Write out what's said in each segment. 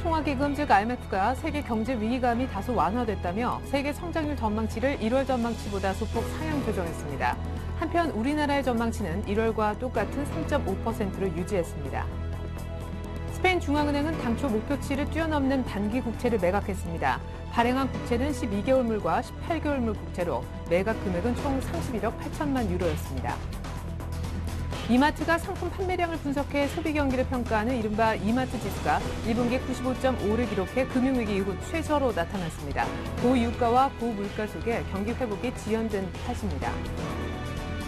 국제통화기금 즉 IMF가 세계 경제 위기감이 다소 완화됐다며 세계 성장률 전망치를 1월 전망치보다 소폭 상향 조정했습니다. 한편 우리나라의 전망치는 1월과 똑같은 3.5%로 유지했습니다. 스페인 중앙은행은 당초 목표치를 뛰어넘는 단기 국채를 매각했습니다. 발행한 국채는 12개월물과 18개월물 국채로 매각 금액은 총 31억 8천만 유로였습니다. 이마트가 상품 판매량을 분석해 소비 경기를 평가하는 이른바 이마트 지수가 1분기 95.5를 기록해 금융위기 이후 최저로 나타났습니다. 고유가와 고물가 속에 경기 회복이 지연된 탓입니다.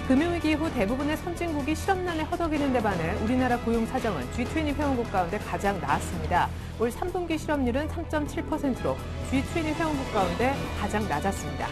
금융위기 이후 대부분의 선진국이 실업난에 허덕이는 데 반해 우리나라 고용 사정은 G20 회원국 가운데 가장 나았습니다. 올 3분기 실업률은 3.7%로 G20 회원국 가운데 가장 낮았습니다.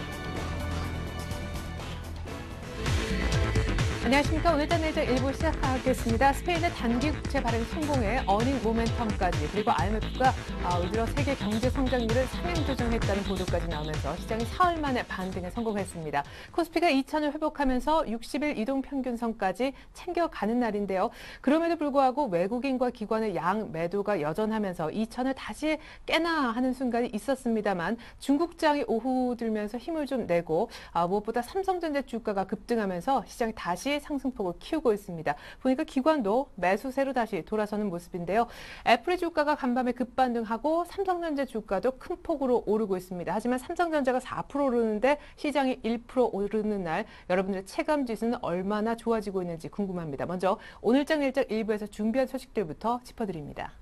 안녕하십니까. 오늘자 내적 1부 시작하겠습니다. 스페인의 단기 국채 발행 성공에 어닝 모멘텀까지 그리고 IMF가 올 들어 세계 경제 성장률을 상향 조정했다는 보도까지 나오면서 시장이 사흘 만에 반등에 성공했습니다. 코스피가 2,000을 회복하면서 60일 이동 평균선까지 챙겨가는 날인데요. 그럼에도 불구하고 외국인과 기관의 양 매도가 여전하면서 2,000을 다시 깨나 하는 순간이 있었습니다만 중국장이 오후 들면서 힘을 좀 내고 무엇보다 삼성전자 주가가 급등하면서 시장이 다시 상승폭을 키우고 있습니다. 보니까 기관도 매수세로 다시 돌아서는 모습인데요. 애플의 주가가 간밤에 급반등하고 삼성전자 주가도 큰 폭으로 오르고 있습니다. 하지만 삼성전자가 4% 오르는데 시장이 1% 오르는 날 여러분들의 체감 지수는 얼마나 좋아지고 있는지 궁금합니다. 먼저 오늘장 내일장 일부에서 준비한 소식들부터 짚어드립니다.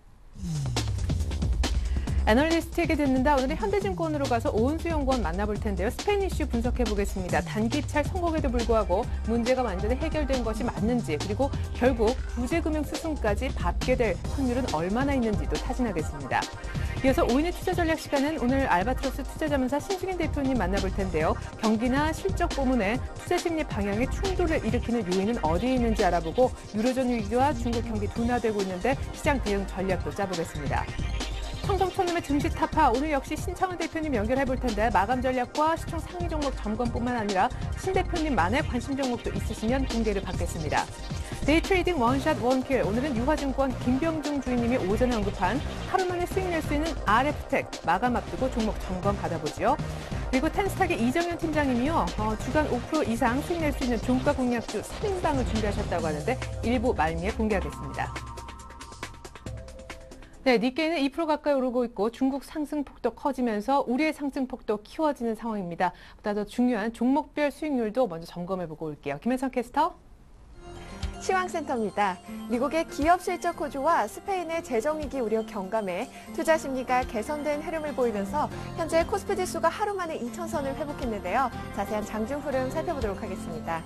애널리스트에게 듣는다. 오늘은 현대증권으로 가서 오은수 연구원 만나볼 텐데요. 스페인 이슈 분석해보겠습니다. 단기찰 선곡에도 불구하고 문제가 완전히 해결된 것이 맞는지 그리고 결국 구제금융수순까지 밟게 될 확률은 얼마나 있는지도 타진하겠습니다. 이어서 5인의 투자 전략 시간은 오늘 알바트로스 투자자문사 신중인 대표님 만나볼 텐데요. 경기나 실적 부문에 투자 심리 방향의 충돌을 일으키는 요인은 어디에 있는지 알아보고 유로존 위기와 중국 경기 둔화되고 있는데 시장 대응 전략도 짜보겠습니다. 청정촌놈의 증시 타파, 오늘 역시 신창훈 대표님 연결해볼 텐데 마감 전략과 시총 상위 종목 점검뿐만 아니라 신 대표님만의 관심 종목도 있으시면 공개를 받겠습니다. 데이 트레이딩 원샷 원킬, 오늘은 유화증권 김병중 주인님이 오전에 언급한 하루 만에 수익 낼 수 있는 RF텍 마감 앞두고 종목 점검 받아보죠. 그리고 텐스탁의 이정현 팀장님이요. 주간 5% 이상 수익 낼 수 있는 종가 공략주 3인방을 준비하셨다고 하는데 일부 말미에 공개하겠습니다. 네, 니케이는 2% 가까이 오르고 있고 중국 상승폭도 커지면서 우리의 상승폭도 키워지는 상황입니다. 보다 더 중요한 종목별 수익률도 먼저 점검해보고 올게요. 김혜선 캐스터. 시황센터입니다. 미국의 기업 실적 호조와 스페인의 재정위기 우려 경감에 투자 심리가 개선된 흐름을 보이면서 현재 코스피 지수가 하루 만에 2,000선을 회복했는데요. 자세한 장중 흐름 살펴보도록 하겠습니다.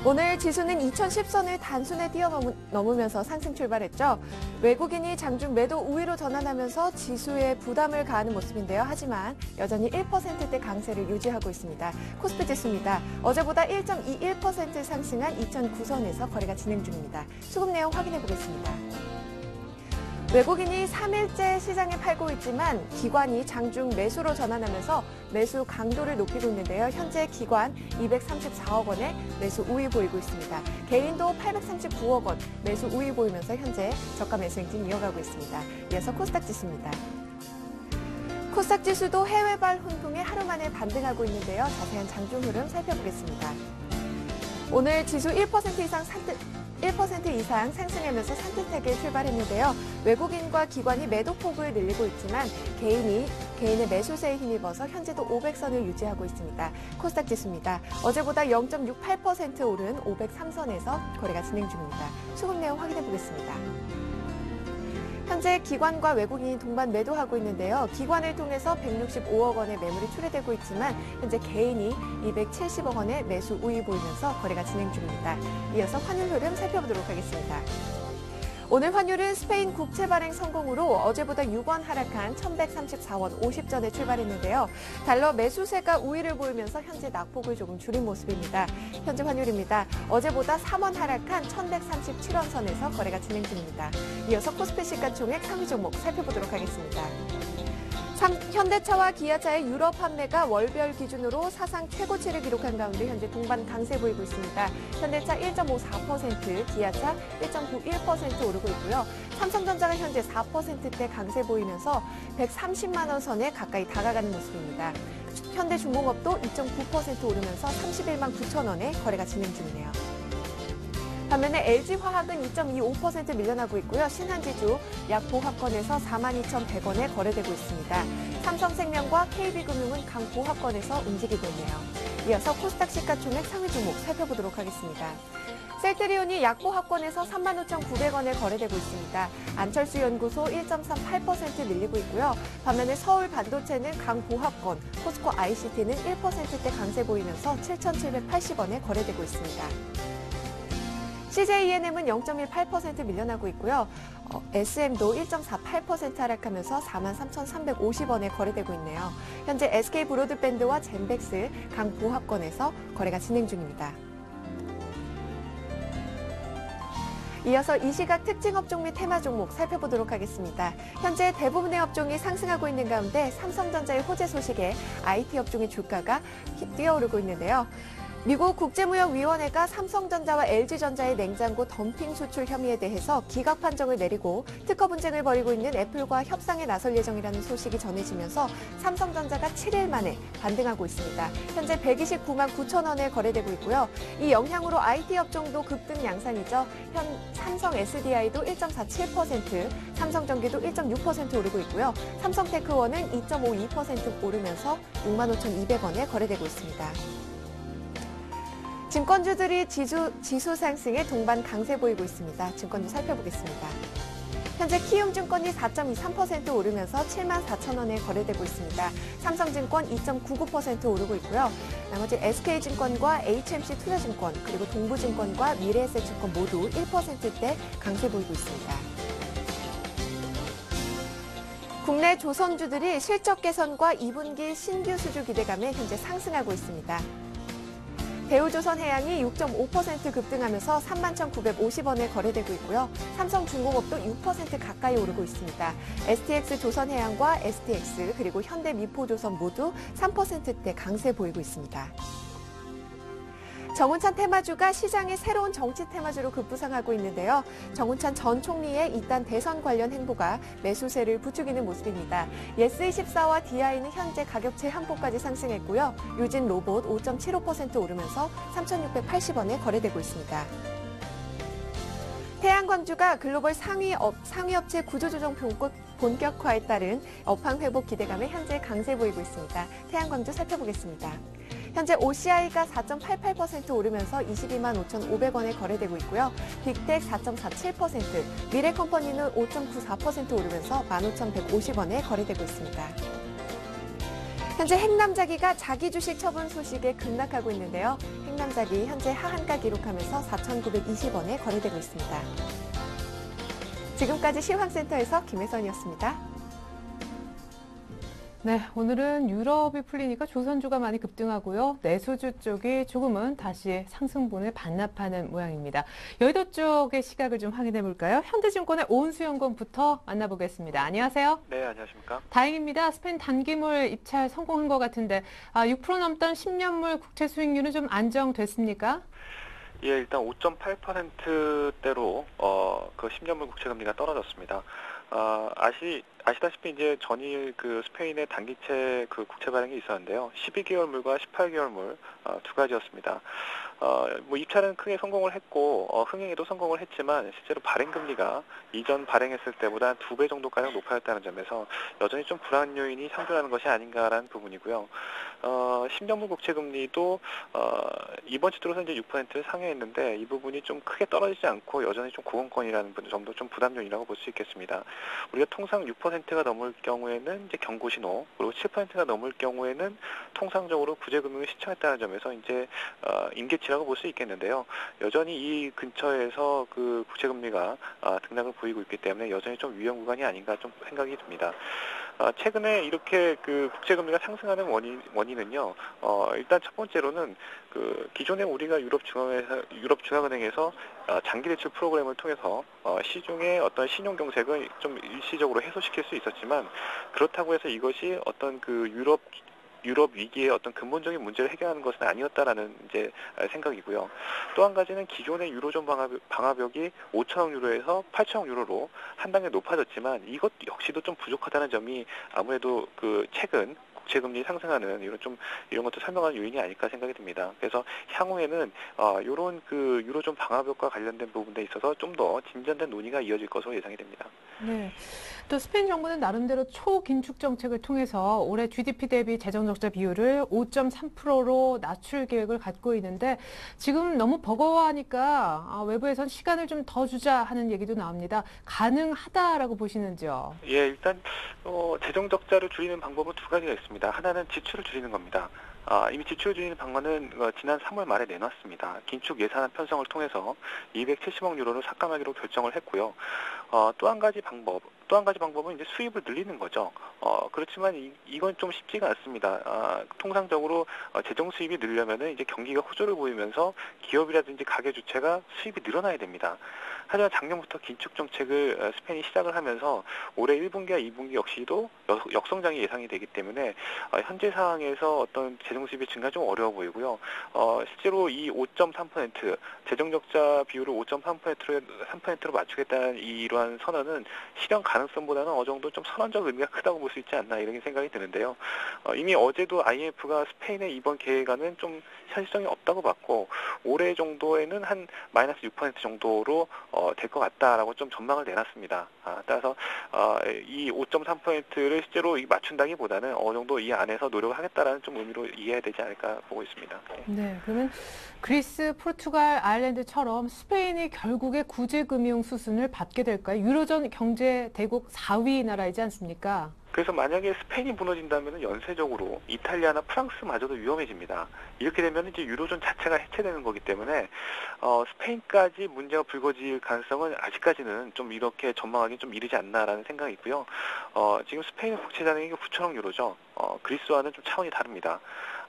오늘 지수는 2010선을 단순에 뛰어넘으면서 상승 출발했죠. 외국인이 장중 매도 우위로 전환하면서 지수에 부담을 가하는 모습인데요. 하지만 여전히 1%대 강세를 유지하고 있습니다. 코스피 지수입니다. 어제보다 1.21% 상승한 2009선에서 거래가 진행 중입니다. 수급 내용 확인해 보겠습니다. 외국인이 3일째 시장에 팔고 있지만 기관이 장중 매수로 전환하면서 매수 강도를 높이고 있는데요. 현재 기관 234억 원의 매수 우위 보이고 있습니다. 개인도 839억 원 매수 우위 보이면서 현재 저가 매수 행진 이어가고 있습니다. 이어서 코스닥 지수입니다. 코스닥 지수도 해외발 훈풍에 하루 만에 반등하고 있는데요. 자세한 장중 흐름 살펴보겠습니다. 오늘 지수 1% 이상 상승하면서 산뜻하게 출발했는데요. 외국인과 기관이 매도폭을 늘리고 있지만 개인의 매수세에 힘입어서 현재도 500선을 유지하고 있습니다. 코스닥 지수입니다. 어제보다 0.68% 오른 503선에서 거래가 진행 중입니다. 수급 내용 확인해 보겠습니다. 현재 기관과 외국인이 동반 매도하고 있는데요. 기관을 통해서 165억 원의 매물이 출회되고 있지만 현재 개인이 270억 원의 매수 우위 보이면서 거래가 진행 중입니다. 이어서 환율 흐름 살펴보도록 하겠습니다. 오늘 환율은 스페인 국채 발행 성공으로 어제보다 6원 하락한 1,134원 50전에 출발했는데요. 달러 매수세가 우위를 보이면서 현재 낙폭을 조금 줄인 모습입니다. 현재 환율입니다. 어제보다 3원 하락한 1,137원 선에서 거래가 진행 중입니다. 이어서 코스피 시가총액 상위 종목 살펴보도록 하겠습니다. 현대차와 기아차의 유럽 판매가 월별 기준으로 사상 최고치를 기록한 가운데 현재 동반 강세 보이고 있습니다. 현대차 1.54%, 기아차 1.91% 오르고 있고요. 삼성전자가 현재 4%대 강세 보이면서 130만 원 선에 가까이 다가가는 모습입니다. 현대중공업도 2.9% 오르면서 31만 9천 원에 거래가 진행 중이네요. 반면에 LG화학은 2.25% 밀려나고 있고요. 신한지주 약 보합권에서 42,100원에 거래되고 있습니다. 삼성생명과 KB금융은 강 보합권에서 움직이고 있네요. 이어서 코스닥 시가총액 상위 종목 살펴보도록 하겠습니다. 셀트리온이 약 보합권에서 35,900원에 거래되고 있습니다. 안철수 연구소 1.38% 밀리고 있고요. 반면에 서울반도체는 강 보합권, 포스코 ICT는 1%대 강세 보이면서 7,780원에 거래되고 있습니다. CJENM은 0.18% 밀려나고 있고요. SM도 1.48% 하락하면서 43,350원에 거래되고 있네요. 현재 SK브로드밴드와 젠백스, 강 보합권에서 거래가 진행 중입니다. 이어서 이 시각 특징 업종 및 테마 종목 살펴보도록 하겠습니다. 현재 대부분의 업종이 상승하고 있는 가운데 삼성전자의 호재 소식에 IT 업종의 주가가 뛰어오르고 있는데요. 미국 국제무역위원회가 삼성전자와 LG전자의 냉장고 덤핑 수출 혐의에 대해서 기각 판정을 내리고 특허 분쟁을 벌이고 있는 애플과 협상에 나설 예정이라는 소식이 전해지면서 삼성전자가 7일 만에 반등하고 있습니다. 현재 129만 9천 원에 거래되고 있고요. 이 영향으로 IT 업종도 급등 양상이죠. 삼성 SDI도 1.47%, 삼성전기도 1.6% 오르고 있고요. 삼성테크원은 2.52% 오르면서 65,200원에 거래되고 있습니다. 증권주들이 지수 상승에 동반 강세 보이고 있습니다. 증권주 살펴보겠습니다. 현재 키움증권이 4.23% 오르면서 74,000원에 거래되고 있습니다. 삼성증권 2.99% 오르고 있고요. 나머지 SK증권과 HMC 투자증권 그리고 동부증권과 미래에셋증권 모두 1%대 강세 보이고 있습니다. 국내 조선주들이 실적 개선과 2분기 신규 수주 기대감에 현재 상승하고 있습니다. 대우조선해양이 6.5% 급등하면서 31,950원에 거래되고 있고요. 삼성중공업도 6% 가까이 오르고 있습니다. STX조선해양과 STX 그리고 현대미포조선 모두 3%대 강세 보이고 있습니다. 정운찬 테마주가 시장의 새로운 정치 테마주로 급부상하고 있는데요. 정운찬 전 총리의 이딴 대선 관련 행보가 매수세를 부추기는 모습입니다. 예스24와 DI는 현재 가격체 한포까지 상승했고요. 유진 로봇 5.75% 오르면서 3,680원에 거래되고 있습니다. 태양광주가 글로벌 상위업체 구조조정 본격화에 따른 업황 회복 기대감에 현재 강세 보이고 있습니다. 태양광주 살펴보겠습니다. 현재 OCI가 4.88% 오르면서 22만 5,500원에 거래되고 있고요. 빅텍 4.47%, 미래컴퍼니는 5.94% 오르면서 15,150원에 거래되고 있습니다. 현재 행남자기가 자기 주식 처분 소식에 급락하고 있는데요. 행남자기 현재 하한가 기록하면서 4,920원에 거래되고 있습니다. 지금까지 실황센터에서 김혜선이었습니다. 네, 오늘은 유럽이 풀리니까 조선주가 많이 급등하고요. 내수주 쪽이 조금은 다시 상승분을 반납하는 모양입니다. 여의도 쪽의 시각을 좀 확인해 볼까요? 현대증권의 오은수연구원부터 만나보겠습니다. 안녕하세요. 네, 안녕하십니까. 다행입니다. 스페인 단기물 입찰 성공한 것 같은데 6% 넘던 10년물 국채 수익률은 좀 안정됐습니까? 예, 일단 5.8%대로 그 10년물 국채 금리가 떨어졌습니다. 아시다시피 이제 전일 그 스페인의 단기채 그 국채 발행이 있었는데요. 12개월물과 18개월물 두 가지였습니다. 뭐 입찰은 크게 성공을 했고 흥행에도 성공을 했지만 실제로 발행 금리가 이전 발행했을 때보다 2배 정도가량 높아졌다는 점에서 여전히 좀 불안 요인이 상존하는 것이 아닌가라는 부분이고요. 10년물 국채 금리도 이번 주 들어서 이제 6%를 상회했는데 이 부분이 좀 크게 떨어지지 않고 여전히 좀 고공권이라는 점도 좀 부담 요인이라고 볼 수 있겠습니다. 우리가 통상 6%가 넘을 경우에는 이제 경고 신호, 그리고 7%가 넘을 경우에는 통상적으로 구제금융을 신청했다는 점에서 이제 임계치라고 볼 수 있겠는데요. 여전히 이 근처에서 그 국채금리가 등락을 보이고 있기 때문에 여전히 좀 위험 구간이 아닌가 좀 생각이 듭니다. 최근에 이렇게 그 국제금리가 상승하는 원인은요. 일단 첫 번째로는 그 기존에 우리가 유럽중앙은행에서 장기 대출 프로그램을 통해서 시중의 어떤 신용 경색을 좀 일시적으로 해소시킬 수 있었지만, 그렇다고 해서 이것이 어떤 그 유럽 위기의 어떤 근본적인 문제를 해결하는 것은 아니었다라는 이제 생각이고요. 또 한 가지는 기존의 유로존 방화벽이 5천억 유로에서 8천억 유로로 한 단계 높아졌지만, 이것 역시도 좀 부족하다는 점이 아무래도 그 최근 국채금리 상승하는 이런 것도 설명하는 요인이 아닐까 생각이 듭니다. 그래서 향후에는 이런 그 유로존 방화벽과 관련된 부분에 있어서 좀 더 진전된 논의가 이어질 것으로 예상이 됩니다. 네. 또 스페인 정부는 나름대로 초긴축 정책을 통해서 올해 GDP 대비 재정 적자 비율을 5.3%로 낮출 계획을 갖고 있는데, 지금 너무 버거워하니까 외부에선 시간을 좀 더 주자 하는 얘기도 나옵니다. 가능하다라고 보시는지요? 예, 일단 재정 적자를 줄이는 방법은 두 가지가 있습니다. 하나는 지출을 줄이는 겁니다. 이미 지출을 줄이는 방안은 지난 3월 말에 내놨습니다. 긴축 예산안 편성을 통해서 270억 유로를 삭감하기로 결정을 했고요. 또 한 가지 방법은 이제 수입을 늘리는 거죠. 그렇지만 이건 좀 쉽지가 않습니다. 통상적으로 재정 수입이 늘려면은 이제 경기가 호조를 보이면서 기업이라든지 가계 주체가 수입이 늘어나야 됩니다. 하지만 작년부터 긴축 정책을 스페인이 시작을 하면서 올해 1분기와 2분기 역시도 역성장이 예상이 되기 때문에 현재 상황에서 어떤 재정 수입의 증가 좀 어려워 보이고요. 실제로 이 5.3% 재정 적자 비율을 3%로 맞추겠다는 이러한 선언은 실현 가능성보다는 어느 정도 좀 선언적 의미가 크다고 볼 수 있지 않나, 이런 생각이 드는데요. 이미 어제도 IMF가 스페인의 이번 계획안은 좀 현실성이 없다고 봤고, 올해 정도에는 한 마이너스 6% 정도로 될 것 같다라고 좀 전망을 내놨습니다. 따라서 이 5.3%를 실제로 맞춘다기보다는 어느 정도 이 안에서 노력을 하겠다라는 좀 의미로 이해해야 되지 않을까 보고 있습니다. 네, 그러면 그리스, 포르투갈, 아일랜드처럼 스페인이 결국에 구제금융 수순을 밟게 될까요? 유로존 경제 대국 4위 나라이지 않습니까? 그래서 만약에 스페인이 무너진다면 연쇄적으로 이탈리아나 프랑스마저도 위험해집니다. 이렇게 되면 이제 유로존 자체가 해체되는 거기 때문에 스페인까지 문제가 불거질 가능성은 아직까지는 좀 이렇게 전망하기 좀 이르지 않나라는 생각이 있고요. 지금 스페인의 국채 잔액이 9천억 유로죠. 그리스와는 좀 차원이 다릅니다.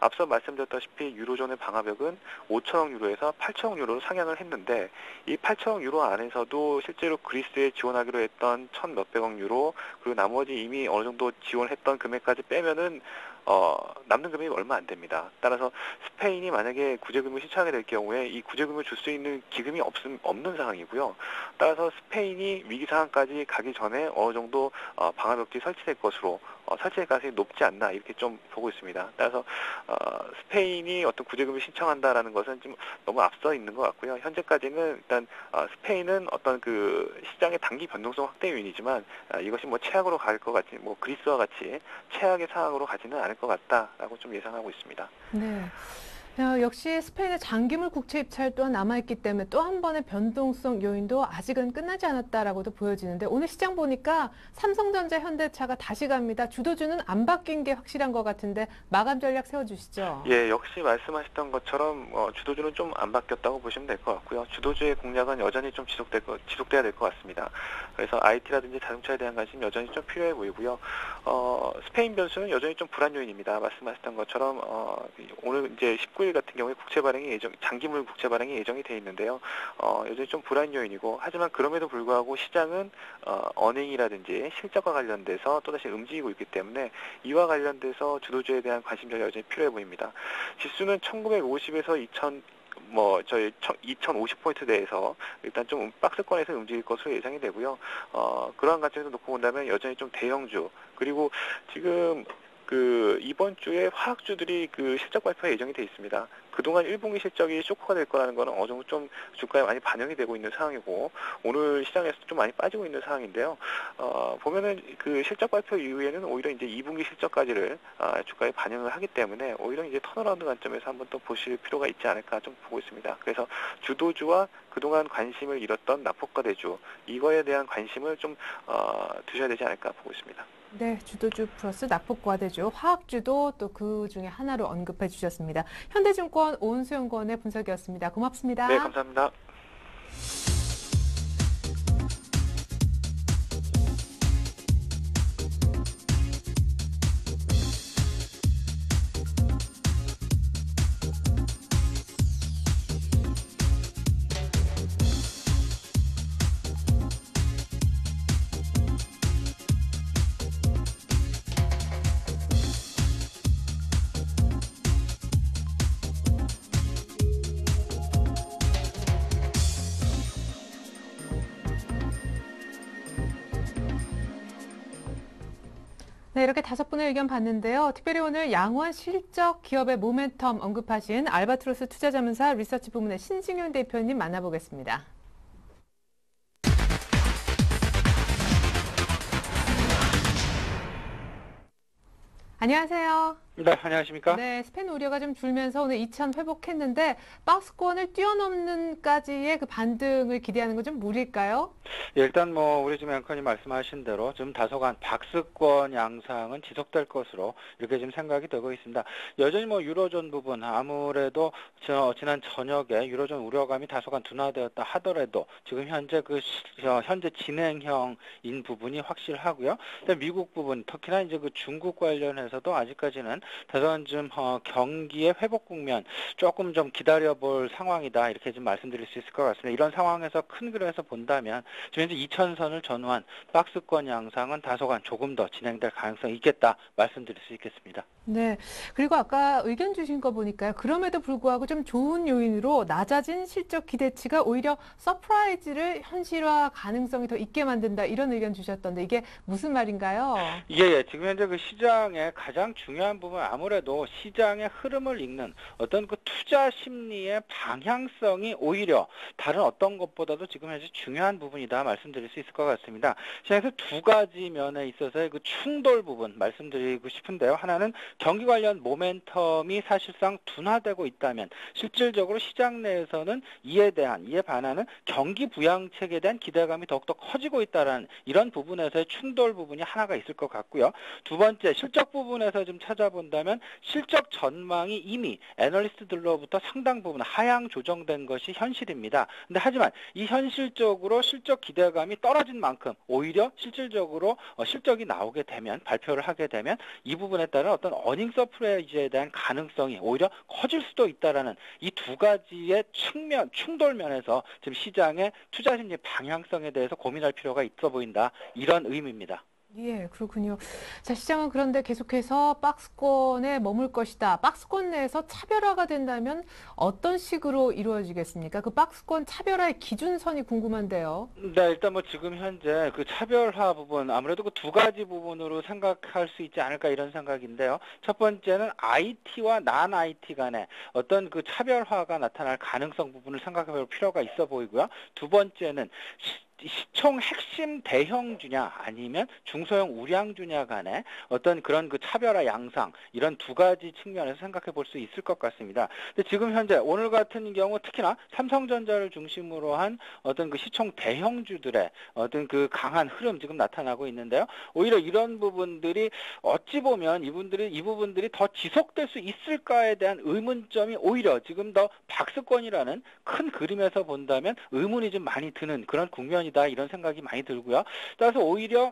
앞서 말씀드렸다시피 유로존의 방화벽은 5천억 유로에서 8천억 유로로 상향을 했는데, 이 8천억 유로 안에서도 실제로 그리스에 지원하기로 했던 1,몇백억 유로, 그리고 나머지 이미 어느 정도 지원했던 금액까지 빼면은 남는 금액이 얼마 안 됩니다. 따라서 스페인이 만약에 구제금을 신청하게 될 경우에 이 구제금을 줄 수 있는 기금이 없는 상황이고요. 따라서 스페인이 위기 상황까지 가기 전에 어느 정도 방화벽지 설치될 것으로 설치될 가능성이 높지 않나, 이렇게 좀 보고 있습니다. 따라서 스페인이 어떤 구제금을 신청한다라는 것은 좀 너무 앞서 있는 것 같고요. 현재까지는 일단 스페인은 어떤 그 시장의 단기 변동성 확대 요인이지만 이것이 뭐 최악으로 갈 것 같지, 뭐 그리스와 같이 최악의 상황으로 가지는 않을 것 같다라고 좀 예상하고 있습니다. 네. 역시 스페인의 장기물 국채 입찰 또한 남아있기 때문에 또 한 번의 변동성 요인도 아직은 끝나지 않았다라고도 보여지는데, 오늘 시장 보니까 삼성전자, 현대차가 다시 갑니다. 주도주는 안 바뀐 게 확실한 것 같은데 마감 전략 세워주시죠. 예, 역시 말씀하셨던 것처럼 주도주는 좀 안 바뀌었다고 보시면 될 것 같고요. 주도주의 공략은 여전히 좀 지속돼야 될 것 같습니다. 그래서 IT라든지 자동차에 대한 관심이 여전히 좀 필요해 보이고요. 스페인 변수는 여전히 좀 불안 요인입니다. 말씀하셨던 것처럼 오늘 이제 19일 같은 경우에 장기물 국채 발행이 예정이 돼 있는데요. 여전히 좀 불안 요인이고, 하지만 그럼에도 불구하고 시장은 어닝이라든지 실적과 관련돼서 또다시 움직이고 있기 때문에 이와 관련돼서 주도주에 대한 관심이 여전히 필요해 보입니다. 지수는 1950에서 2050포인트대에서 일단 좀 박스권에서 움직일 것으로 예상이 되고요. 그러한 관점에서 놓고 본다면 여전히 좀 대형주, 그리고 지금 이번 주에 화학주들이 실적 발표 예정이 돼 있습니다. 그동안 1분기 실적이 쇼크가 될 거라는 거는 어느 정도 좀 주가에 많이 반영이 되고 있는 상황이고, 오늘 시장에서 좀 많이 빠지고 있는 상황인데요. 보면은 실적 발표 이후에는 오히려 이제 2분기 실적까지를 주가에 반영을 하기 때문에 오히려 이제 턴어라운드 관점에서 한번 또 보실 필요가 있지 않을까 좀 보고 있습니다. 그래서 주도주와 그동안 관심을 잃었던 납폭과대주, 이거에 대한 관심을 좀 두셔야 되지 않을까 보고 있습니다. 네, 주도주 플러스 납폭과대주, 화학주도 또 그 중에 하나로 언급해 주셨습니다. 현대증권 오은수연구원의 분석이었습니다. 고맙습니다. 네, 감사합니다. 네, 이렇게 5분의 의견 봤는데요. 특별히 오늘 양호한 실적 기업의 모멘텀 언급하신 알바트로스 투자자문사 리서치 부문의 신징윤 대표님 만나보겠습니다. 안녕하세요. 네, 안녕하십니까? 네, 스페인 우려가 좀 줄면서 오늘 2천 회복했는데 박스권을 뛰어넘는까지의 그 반등을 기대하는 건 좀 무리일까요? 예, 일단 우리 지금 앵커님 말씀하신 대로 좀 다소간 박스권 양상은 지속될 것으로 이렇게 지금 생각이 되고 있습니다. 여전히 유로존 부분 아무래도 지난 저녁에 유로존 우려감이 다소간 둔화되었다 하더라도 지금 현재 현재 진행형인 부분이 확실하고요. 미국 부분 특히나 이제 그 중국 관련해서도 아직까지는 다소간 좀 경기의 회복 국면 조금 좀 기다려볼 상황이다 이렇게 좀 말씀드릴 수 있을 것 같습니다. 이런 상황에서 큰 그림에서 본다면 지금 현재 2천선을 전후한 박스권 양상은 다소간 조금 더 진행될 가능성이 있겠다 말씀드릴 수 있겠습니다. 네, 그리고 아까 의견 주신 거 보니까요. 그럼에도 불구하고 좀 좋은 요인으로 낮아진 실적 기대치가 오히려 서프라이즈를 현실화 가능성이 더 있게 만든다 이런 의견 주셨던데 이게 무슨 말인가요? 예, 지금 현재 그 시장의 가장 중요한 부분 아무래도 시장의 흐름을 읽는 어떤 그 투자 심리의 방향성이 오히려 다른 어떤 것보다도 지금 현재 중요한 부분이다 말씀드릴 수 있을 것 같습니다. 시장에서 두 가지 면에 있어서의 그 충돌 부분 말씀드리고 싶은데요. 하나는 경기 관련 모멘텀이 사실상 둔화되고 있다면 실질적으로 시장 내에서는 이에 반하는 경기 부양책에 대한 기대감이 더욱더 커지고 있다는 이런 부분에서의 충돌 부분이 하나가 있을 것 같고요. 두 번째 실적 부분에서 좀 찾아본다면 실적 전망이 이미 애널리스트들로부터 상당 부분 하향 조정된 것이 현실입니다. 근데 하지만 이 현실적으로 실적 기대감이 떨어진 만큼 오히려 실질적으로 실적이 나오게 되면 발표를 하게 되면 이 부분에 따른 어떤 어닝 서프라이즈에 대한 가능성이 오히려 커질 수도 있다라는 이 두 가지의 충돌 면에서 지금 시장의 투자 심리 방향성에 대해서 고민할 필요가 있어 보인다 이런 의미입니다. 예, 그렇군요. 자, 시장은 그런데 계속해서 박스권에 머물 것이다. 박스권 내에서 차별화가 된다면 어떤 식으로 이루어지겠습니까? 그 박스권 차별화의 기준선이 궁금한데요. 네, 일단 지금 현재 그 차별화 부분 아무래도 그 두 가지 부분으로 생각할 수 있지 않을까 이런 생각인데요. 첫 번째는 IT와 난 IT 간의 어떤 그 차별화가 나타날 가능성 부분을 생각해 볼 필요가 있어 보이고요. 두 번째는 시총 핵심 대형주냐 아니면 중소형 우량주냐 간의 어떤 그런 그 차별화 양상 이런 두 가지 측면에서 생각해 볼 수 있을 것 같습니다. 근데 지금 현재 오늘 같은 경우 특히나 삼성전자를 중심으로 한 어떤 그 시총 대형주들의 어떤 그 강한 흐름 지금 나타나고 있는데요. 오히려 이런 부분들이 어찌 보면 이 부분들이 더 지속될 수 있을까에 대한 의문점이 오히려 지금 더 박스권이라는 큰 그림에서 본다면 의문이 좀 많이 드는 그런 국면이 이런 생각이 많이 들고요. 따라서 오히려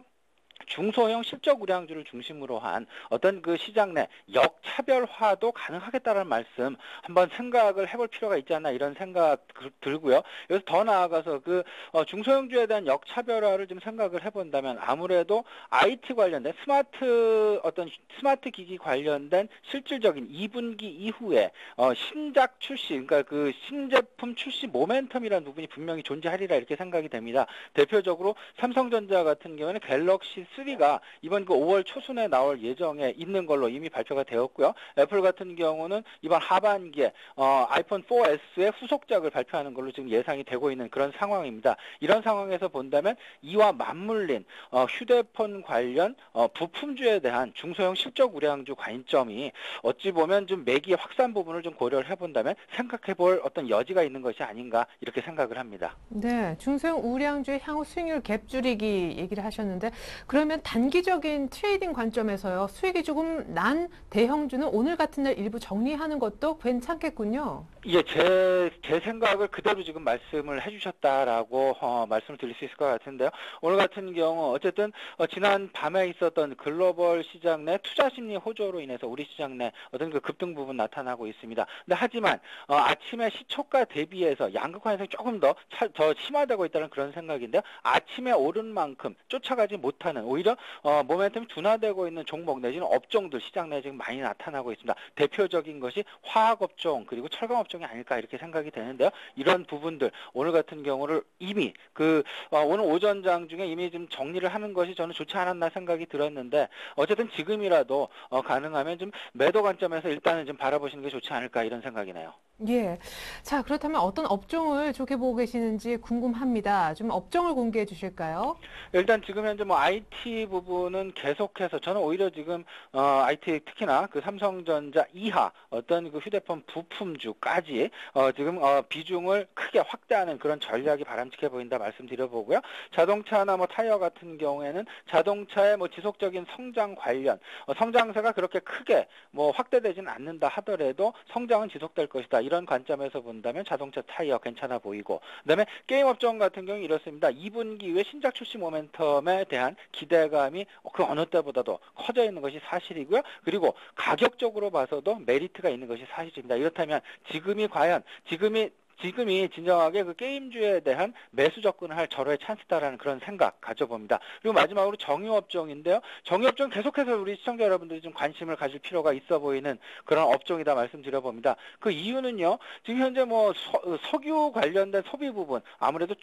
중소형 실적 우량주를 중심으로 한 어떤 그 시장 내 역차별화도 가능하겠다는 말씀 한번 생각을 해볼 필요가 있지 않나 이런 생각 들고요. 여기서 더 나아가서 그 중소형주에 대한 역차별화를 좀 생각을 해본다면 아무래도 IT 관련된 스마트 기기 관련된 실질적인 2분기 이후에 신작 출시 그러니까 그 신제품 출시 모멘텀이라는 부분이 분명히 존재하리라 이렇게 생각이 됩니다. 대표적으로 삼성전자 같은 경우는 갤럭시 3가 이번 그 5월 초순에 나올 예정에 있는 걸로 이미 발표가 되었고요. 애플 같은 경우는 이번 하반기에 아이폰 4S의 후속작을 발표하는 걸로 지금 예상이 되고 있는 그런 상황입니다. 이런 상황에서 본다면 이와 맞물린 휴대폰 관련 부품주에 대한 중소형 실적 우량주 관점이 어찌 보면 좀 매기 확산 부분을 좀 고려를 해본다면 생각해볼 어떤 여지가 있는 것이 아닌가 이렇게 생각을 합니다. 네, 중소형 우량주의 향후 수익률 갭 줄이기 얘기를 하셨는데 그러면 단기적인 트레이딩 관점에서요. 수익이 조금 난 대형주는 오늘 같은 날 일부 정리하는 것도 괜찮겠군요. 예, 제 생각을 그대로 지금 말씀을 해주셨다라고 말씀을 드릴 수 있을 것 같은데요. 오늘 같은 경우 어쨌든 지난 밤에 있었던 글로벌 시장 내 투자 심리 호조로 인해서 우리 시장 내 어떤 그 급등 부분 나타나고 있습니다. 근데 하지만 아침에 시초가 대비해서 양극 환상이 조금 더 심화되고 있다는 그런 생각인데요. 아침에 오른 만큼 쫓아가지 못하는 오히려 모멘텀이 둔화되고 있는 종목 내지는 업종들 시장 내에 지금 많이 나타나고 있습니다. 대표적인 것이 화학업종 그리고 철강업종이 아닐까 이렇게 생각이 되는데요. 이런 부분들 오늘 같은 경우를 이미 오늘 오전장 중에 이미 좀 정리를 하는 것이 저는 좋지 않았나 생각이 들었는데 어쨌든 지금이라도 가능하면 좀 매도 관점에서 일단은 좀 바라보시는 게 좋지 않을까 이런 생각이네요. 예. 자, 그렇다면 어떤 업종을 좋게 보고 계시는지 궁금합니다. 좀 업종을 공개해 주실까요? 일단 지금 현재 뭐 IT 부분은 계속해서 저는 오히려 지금 IT 특히나 그 삼성전자 이하 어떤 그 휴대폰 부품주까지 지금 비중을 크게 확대하는 그런 전략이 바람직해 보인다 말씀드려보고요. 자동차나 뭐 타이어 같은 경우에는 자동차의 뭐 지속적인 성장 관련 성장세가 그렇게 크게 뭐 확대되지는 않는다 하더라도 성장은 지속될 것이다. 이런 관점에서 본다면 자동차 타이어 괜찮아 보이고 그다음에 게임 업종 같은 경우 이렇습니다. 2분기 이후에 신작 출시 모멘텀에 대한 기대감이 그 어느 때보다도 커져 있는 것이 사실이고요. 그리고 가격적으로 봐서도 메리트가 있는 것이 사실입니다. 이렇다면 지금이 진정하게 그 게임주에 대한 매수 접근을 할 절호의 찬스다라는 그런 생각 가져봅니다. 그리고 마지막으로 정유업종인데요. 정유업종 계속해서 우리 시청자 여러분들이 좀 관심을 가질 필요가 있어 보이는 그런 업종이다 말씀드려봅니다. 그 이유는요. 지금 현재 뭐 석유 관련된 소비 부분 아무래도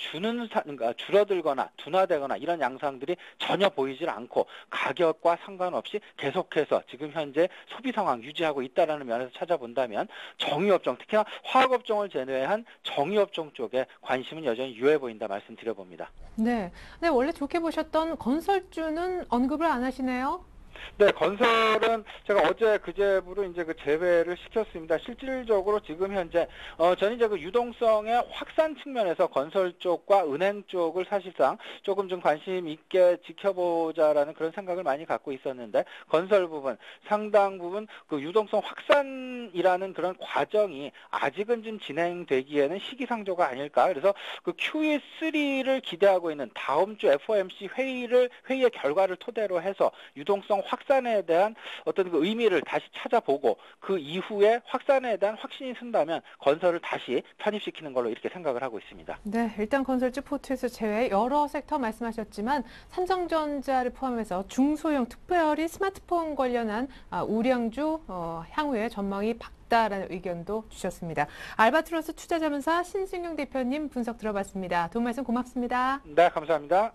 줄어들거나 둔화되거나 이런 양상들이 전혀 보이질 않고 가격과 상관없이 계속해서 지금 현재 소비 상황 유지하고 있다라는 면에서 찾아본다면 정유업종 특히나 화학업종을 제외한 정유업종 쪽에 관심은 여전히 유효해 보인다 말씀드려봅니다. 네. 네, 원래 좋게 보셨던 건설주는 언급을 안 하시네요. 네, 건설은 제가 어제 그제부로 이제 그 제외를 시켰습니다. 실질적으로 지금 현재 저는 이제 그 유동성의 확산 측면에서 건설 쪽과 은행 쪽을 사실상 조금 좀 관심 있게 지켜보자라는 그런 생각을 많이 갖고 있었는데 건설 부분 상당 부분 그 유동성 확산이라는 그런 과정이 아직은 좀 진행되기에는 시기상조가 아닐까. 그래서 그 QE3를 기대하고 있는 다음 주 FOMC 회의의 결과를 토대로 해서 유동성 확산에 대한 어떤 그 의미를 다시 찾아보고 그 이후에 확산에 대한 확신이 쓴다면 건설을 다시 편입시키는 걸로 이렇게 생각을 하고 있습니다. 네, 일단 건설주 포트에서 제외 여러 섹터 말씀하셨지만 삼성전자를 포함해서 중소형 특별히 스마트폰 관련한 우량주 향후에 전망이 밝다라는 의견도 주셨습니다. 알바트로스 투자자문사 신승용 대표님 분석 들어봤습니다. 도움 말씀 고맙습니다. 네, 감사합니다.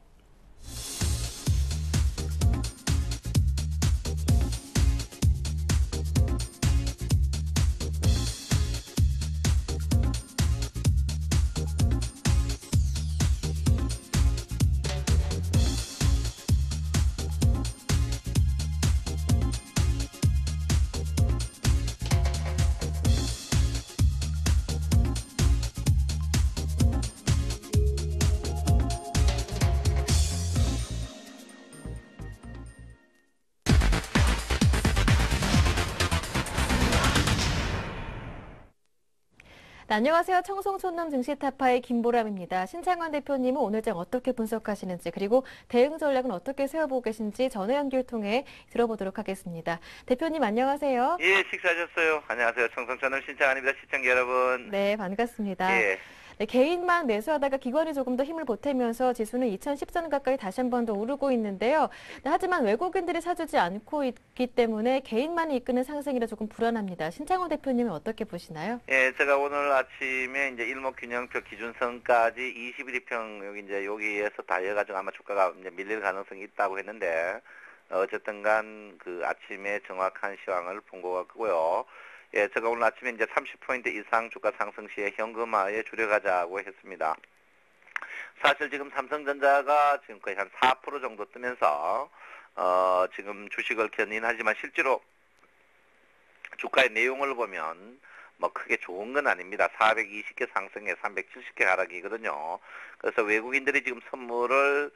네, 안녕하세요. 청송촌놈 증시타파의 김보람입니다. 신창환 대표님은 오늘장 어떻게 분석하시는지 그리고 대응 전략은 어떻게 세워보고 계신지 전화 연결 통해 들어보도록 하겠습니다. 대표님 안녕하세요. 예, 식사하셨어요. 안녕하세요. 청송촌놈 신창환입니다. 시청자 여러분. 네, 반갑습니다. 예. 네, 개인만 매수하다가 기관이 조금 더 힘을 보태면서 지수는 2010선 가까이 다시 한 번 더 오르고 있는데요. 네, 하지만 외국인들이 사주지 않고 있기 때문에 개인만이 이끄는 상승이라 조금 불안합니다. 신창호 대표님은 어떻게 보시나요? 예, 제가 오늘 아침에 이제 일목균형표 기준선까지 21평 여기에서 달려가지고 아마 주가가 이제 밀릴 가능성이 있다고 했는데 어쨌든 간 그 아침에 정확한 시황을 본 것 같고요. 예, 제가 오늘 아침에 이제 30포인트 이상 주가 상승 시에 현금화에 줄여가자고 했습니다. 사실 지금 삼성전자가 지금 거의 한 4% 정도 뜨면서, 지금 주식을 견인하지만 실제로 주가의 내용을 보면 뭐 크게 좋은 건 아닙니다. 420개 상승에 370개 하락이거든요. 그래서 외국인들이 지금 선물을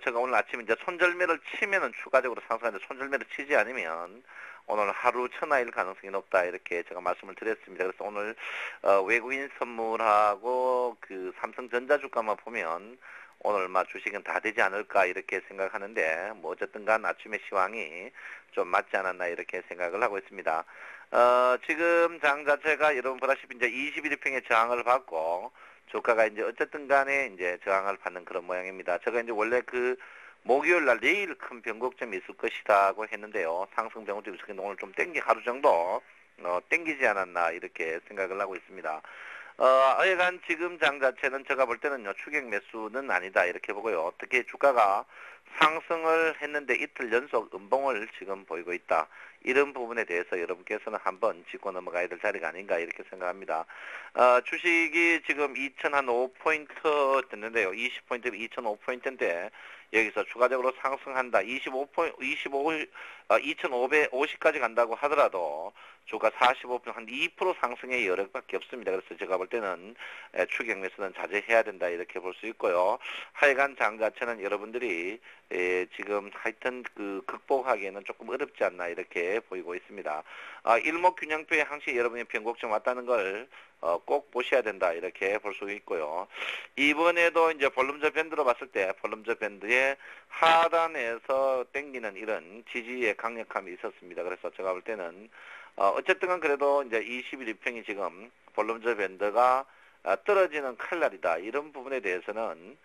제가 오늘 아침에 이제 손절매를 치면은 추가적으로 상승하는데 손절매를 치지 않으면 오늘 하루 천하일 가능성이 높다 이렇게 제가 말씀을 드렸습니다. 그래서 오늘 외국인 선물하고 그 삼성전자 주가만 보면 오늘 주식은 다 되지 않을까 이렇게 생각하는데 뭐 어쨌든 간 아침의 시황이 좀 맞지 않았나 이렇게 생각을 하고 있습니다. 지금 장 자체가 여러분 보다시피 이제 21평의 저항을 받고 주가가 이제 어쨌든 간에 이제 저항을 받는 그런 모양입니다. 제가 이제 원래 그 목요일 날 내일 큰 변곡점이 있을 것이라고 했는데요. 상승 변곡점이 있을 텐데 오늘 좀 하루 정도 땡기지 않았나 이렇게 생각을 하고 있습니다. 하여간 지금 장 자체는 제가 볼 때는요, 추격 매수는 아니다 이렇게 보고요. 특히 주가가 상승을 했는데 이틀 연속 음봉을 지금 보이고 있다. 이런 부분에 대해서 여러분께서는 한번 짚고 넘어가야 될 자리가 아닌가 이렇게 생각합니다. 주식이 지금 2005포인트 됐는데요. 20포인트, 2005포인트인데 여기서 추가적으로 상승한다. 2,550까지 간다고 하더라도 주가 45% 한 2% 상승의 여력밖에 없습니다. 그래서 제가 볼 때는 추격 매수는 자제해야 된다 이렇게 볼 수 있고요. 하여간 장 자체는 여러분들이 지금 하여튼 그 극복하기에는 조금 어렵지 않나 이렇게 보이고 있습니다. 일목균형표에 항시 여러분이 변곡점 왔다는 걸 꼭 보셔야 된다 이렇게 볼 수 있고요. 이번에도 이제 볼륨저 밴드로 봤을 때 볼륨저 밴드의 하단에서 땡기는 이런 지지의 강력함이 있었습니다. 그래서 제가 볼 때는 어쨌든 그래도 이제 21일평이 지금 볼륨저 밴드가 떨어지는 칼날이다. 이런 부분에 대해서는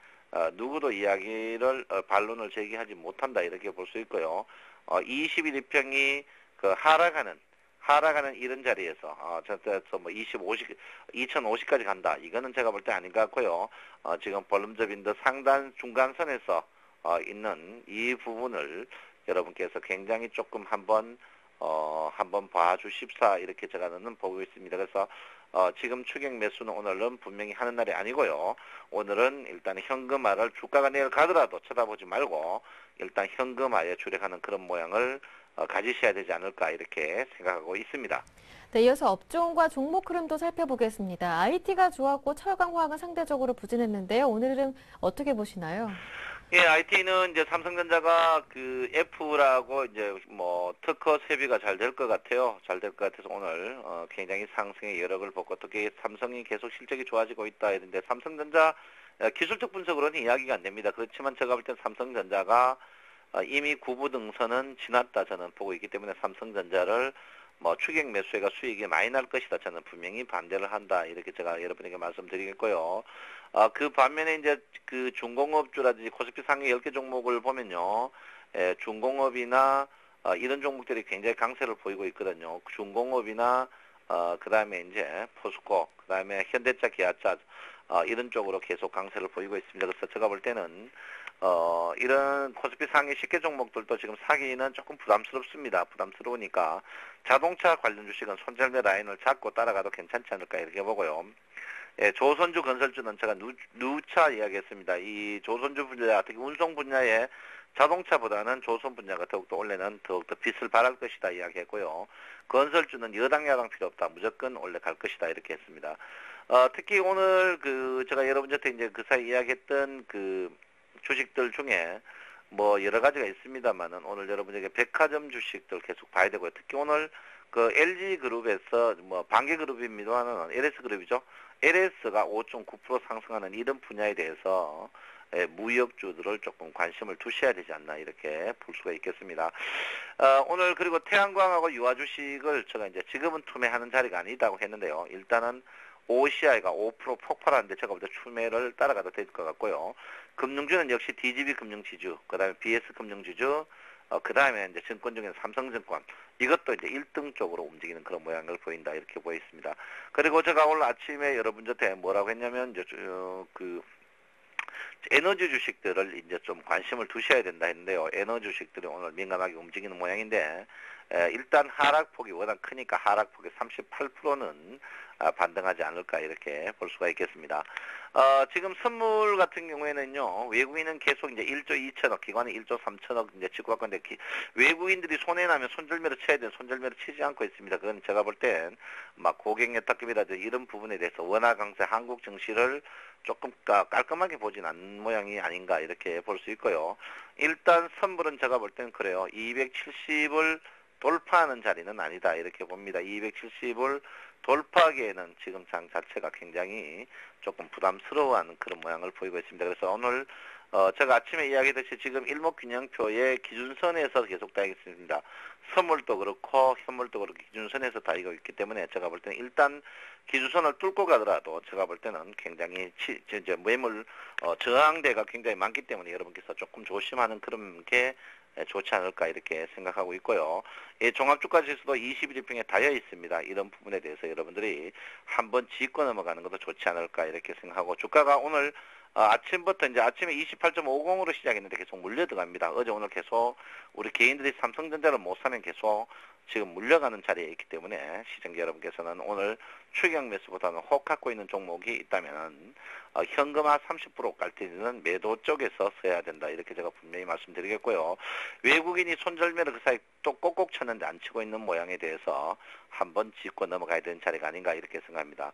누구도 이야기를 반론을 제기하지 못한다 이렇게 볼 수 있고요. 21일평이 그 하락하는 이런 자리에서 뭐 2050까지 간다. 이거는 제가 볼 때 아닌 것 같고요. 지금 볼륨저 밴드 상단 중간선에서 있는 이 부분을 여러분께서 굉장히 조금 한번 봐주십사 이렇게 제가는 보고 있습니다. 그래서 지금 추격 매수는 오늘은 분명히 하는 날이 아니고요. 오늘은 일단 현금화를 주가가 내일 가더라도 쳐다보지 말고 일단 현금화에 주력하는 그런 모양을 가지셔야 되지 않을까 이렇게 생각하고 있습니다. 네, 이어서 업종과 종목 흐름도 살펴보겠습니다. IT가 좋았고 철강, 화학은 상대적으로 부진했는데요. 오늘은 어떻게 보시나요? 예, IT는 이제 삼성전자가 그 F라고 이제 뭐 특허 세비가 잘 될 것 같아요. 잘 될 것 같아서 오늘 굉장히 상승의 여력을 보고 특히 삼성이 계속 실적이 좋아지고 있다 이런데 삼성전자 기술적 분석으로는 이야기가 안 됩니다. 그렇지만 제가 볼 땐 삼성전자가 이미 구부등선은 지났다 저는 보고 있기 때문에 삼성전자를 뭐 추격 매수회가 수익이 많이 날 것이다 저는 분명히 반대를 한다 이렇게 제가 여러분에게 말씀드리겠고요. 그 반면에 이제 그 중공업주라든지 코스피 상위 10개 종목을 보면요, 중공업이나 이런 종목들이 굉장히 강세를 보이고 있거든요. 중공업이나 그다음에 이제 포스코, 그다음에 현대차, 기아차 이런 쪽으로 계속 강세를 보이고 있습니다. 그래서 제가 볼 때는 이런 코스피 상위 10개 종목들도 지금 사기는 조금 부담스럽습니다. 부담스러우니까 자동차 관련 주식은 손절매 라인을 잡고 따라가도 괜찮지 않을까 이렇게 보고요. 예, 조선주 건설주는 제가 누차 이야기했습니다. 이 조선주 분야, 특히 운송 분야의 자동차보다는 조선 분야가 더욱더 원래는 더욱더 빛을 발할 것이다 이야기했고요. 건설주는 여당 야당 필요 없다. 무조건 원래 갈 것이다 이렇게 했습니다. 특히 오늘 그 제가 여러분한테 이제 그 사이 이야기했던 그 주식들 중에 뭐 여러 가지가 있습니다만은 오늘 여러분에게 백화점 주식들 계속 봐야 되고요. 특히 오늘 그 LG그룹에서 뭐 반개그룹입니다만은 LS그룹이죠. LS가 5.9% 상승하는 이런 분야에 대해서 무역주들을 조금 관심을 두셔야 되지 않나 이렇게 볼 수가 있겠습니다. 오늘 그리고 태양광하고 유화 주식을 제가 이제 지금은 투매하는 자리가 아니다고 했는데요. 일단은 OCI가 5% 폭발하는데 제가 볼 때 추매를 따라가도 될 것 같고요. 금융주는 역시 DGB 금융지주, 그 다음에 BS 금융지주, 그 다음에 이제 증권 중에는 삼성증권, 이것도 이제 1등 쪽으로 움직이는 그런 모양을 보인다 이렇게 보였습니다. 그리고 제가 오늘 아침에 여러분한테 뭐라고 했냐면 이제 그 에너지 주식들을 이제 좀 관심을 두셔야 된다 했는데요. 에너지 주식들이 오늘 민감하게 움직이는 모양인데 일단 하락폭이 워낙 크니까 하락폭의 38%는 반등하지 않을까 이렇게 볼 수가 있겠습니다. 지금 선물 같은 경우에는요, 외국인은 계속 이제 1조 2천억, 기관이 1조 3천억 이제 지급할 건데, 외국인들이 손해나면 손절매로 쳐야 되는 손절매로 치지 않고 있습니다. 그건 제가 볼 땐, 막 고객예탁금이라든지 이런 부분에 대해서 원화 강세 한국 증시를 조금 깔끔하게 보진 않는 모양이 아닌가 이렇게 볼 수 있고요. 일단 선물은 제가 볼 땐 그래요. 270을 돌파하는 자리는 아니다 이렇게 봅니다. 270을 돌파하기에는 지금 장 자체가 굉장히 조금 부담스러워하는 그런 모양을 보이고 있습니다. 그래서 오늘 제가 아침에 이야기했듯이 지금 일목균형표의 기준선에서 계속 다니고 있습니다. 선물도 그렇고 현물도 그렇고 기준선에서 다니고 있기 때문에 제가 볼 때는 일단 기준선을 뚫고 가더라도 제가 볼 때는 굉장히 이제 매물 저항대가 굉장히 많기 때문에 여러분께서 조금 조심하는 그런 게 좋지 않을까 이렇게 생각하고 있고요. 예, 종합주가 지수도 21일평에 달려 있습니다. 이런 부분에 대해서 여러분들이 한번 짚고 넘어가는 것도 좋지 않을까 이렇게 생각하고 주가가 오늘 아침부터 이제 아침에 28.50으로 시작했는데 계속 물려 들어갑니다. 어제 오늘 계속 우리 개인들이 삼성전자를 못 사면 계속 지금 물려가는 자리에 있기 때문에 시청자 여러분께서는 오늘 추격 매수보다는 혹 갖고 있는 종목이 있다면 현금화 30% 깔때는 매도 쪽에서 써야 된다. 이렇게 제가 분명히 말씀드리겠고요. 외국인이 손절매를 그 사이 또 꼭꼭 쳤는데 안 치고 있는 모양에 대해서 한번 짚고 넘어가야 되는 자리가 아닌가 이렇게 생각합니다.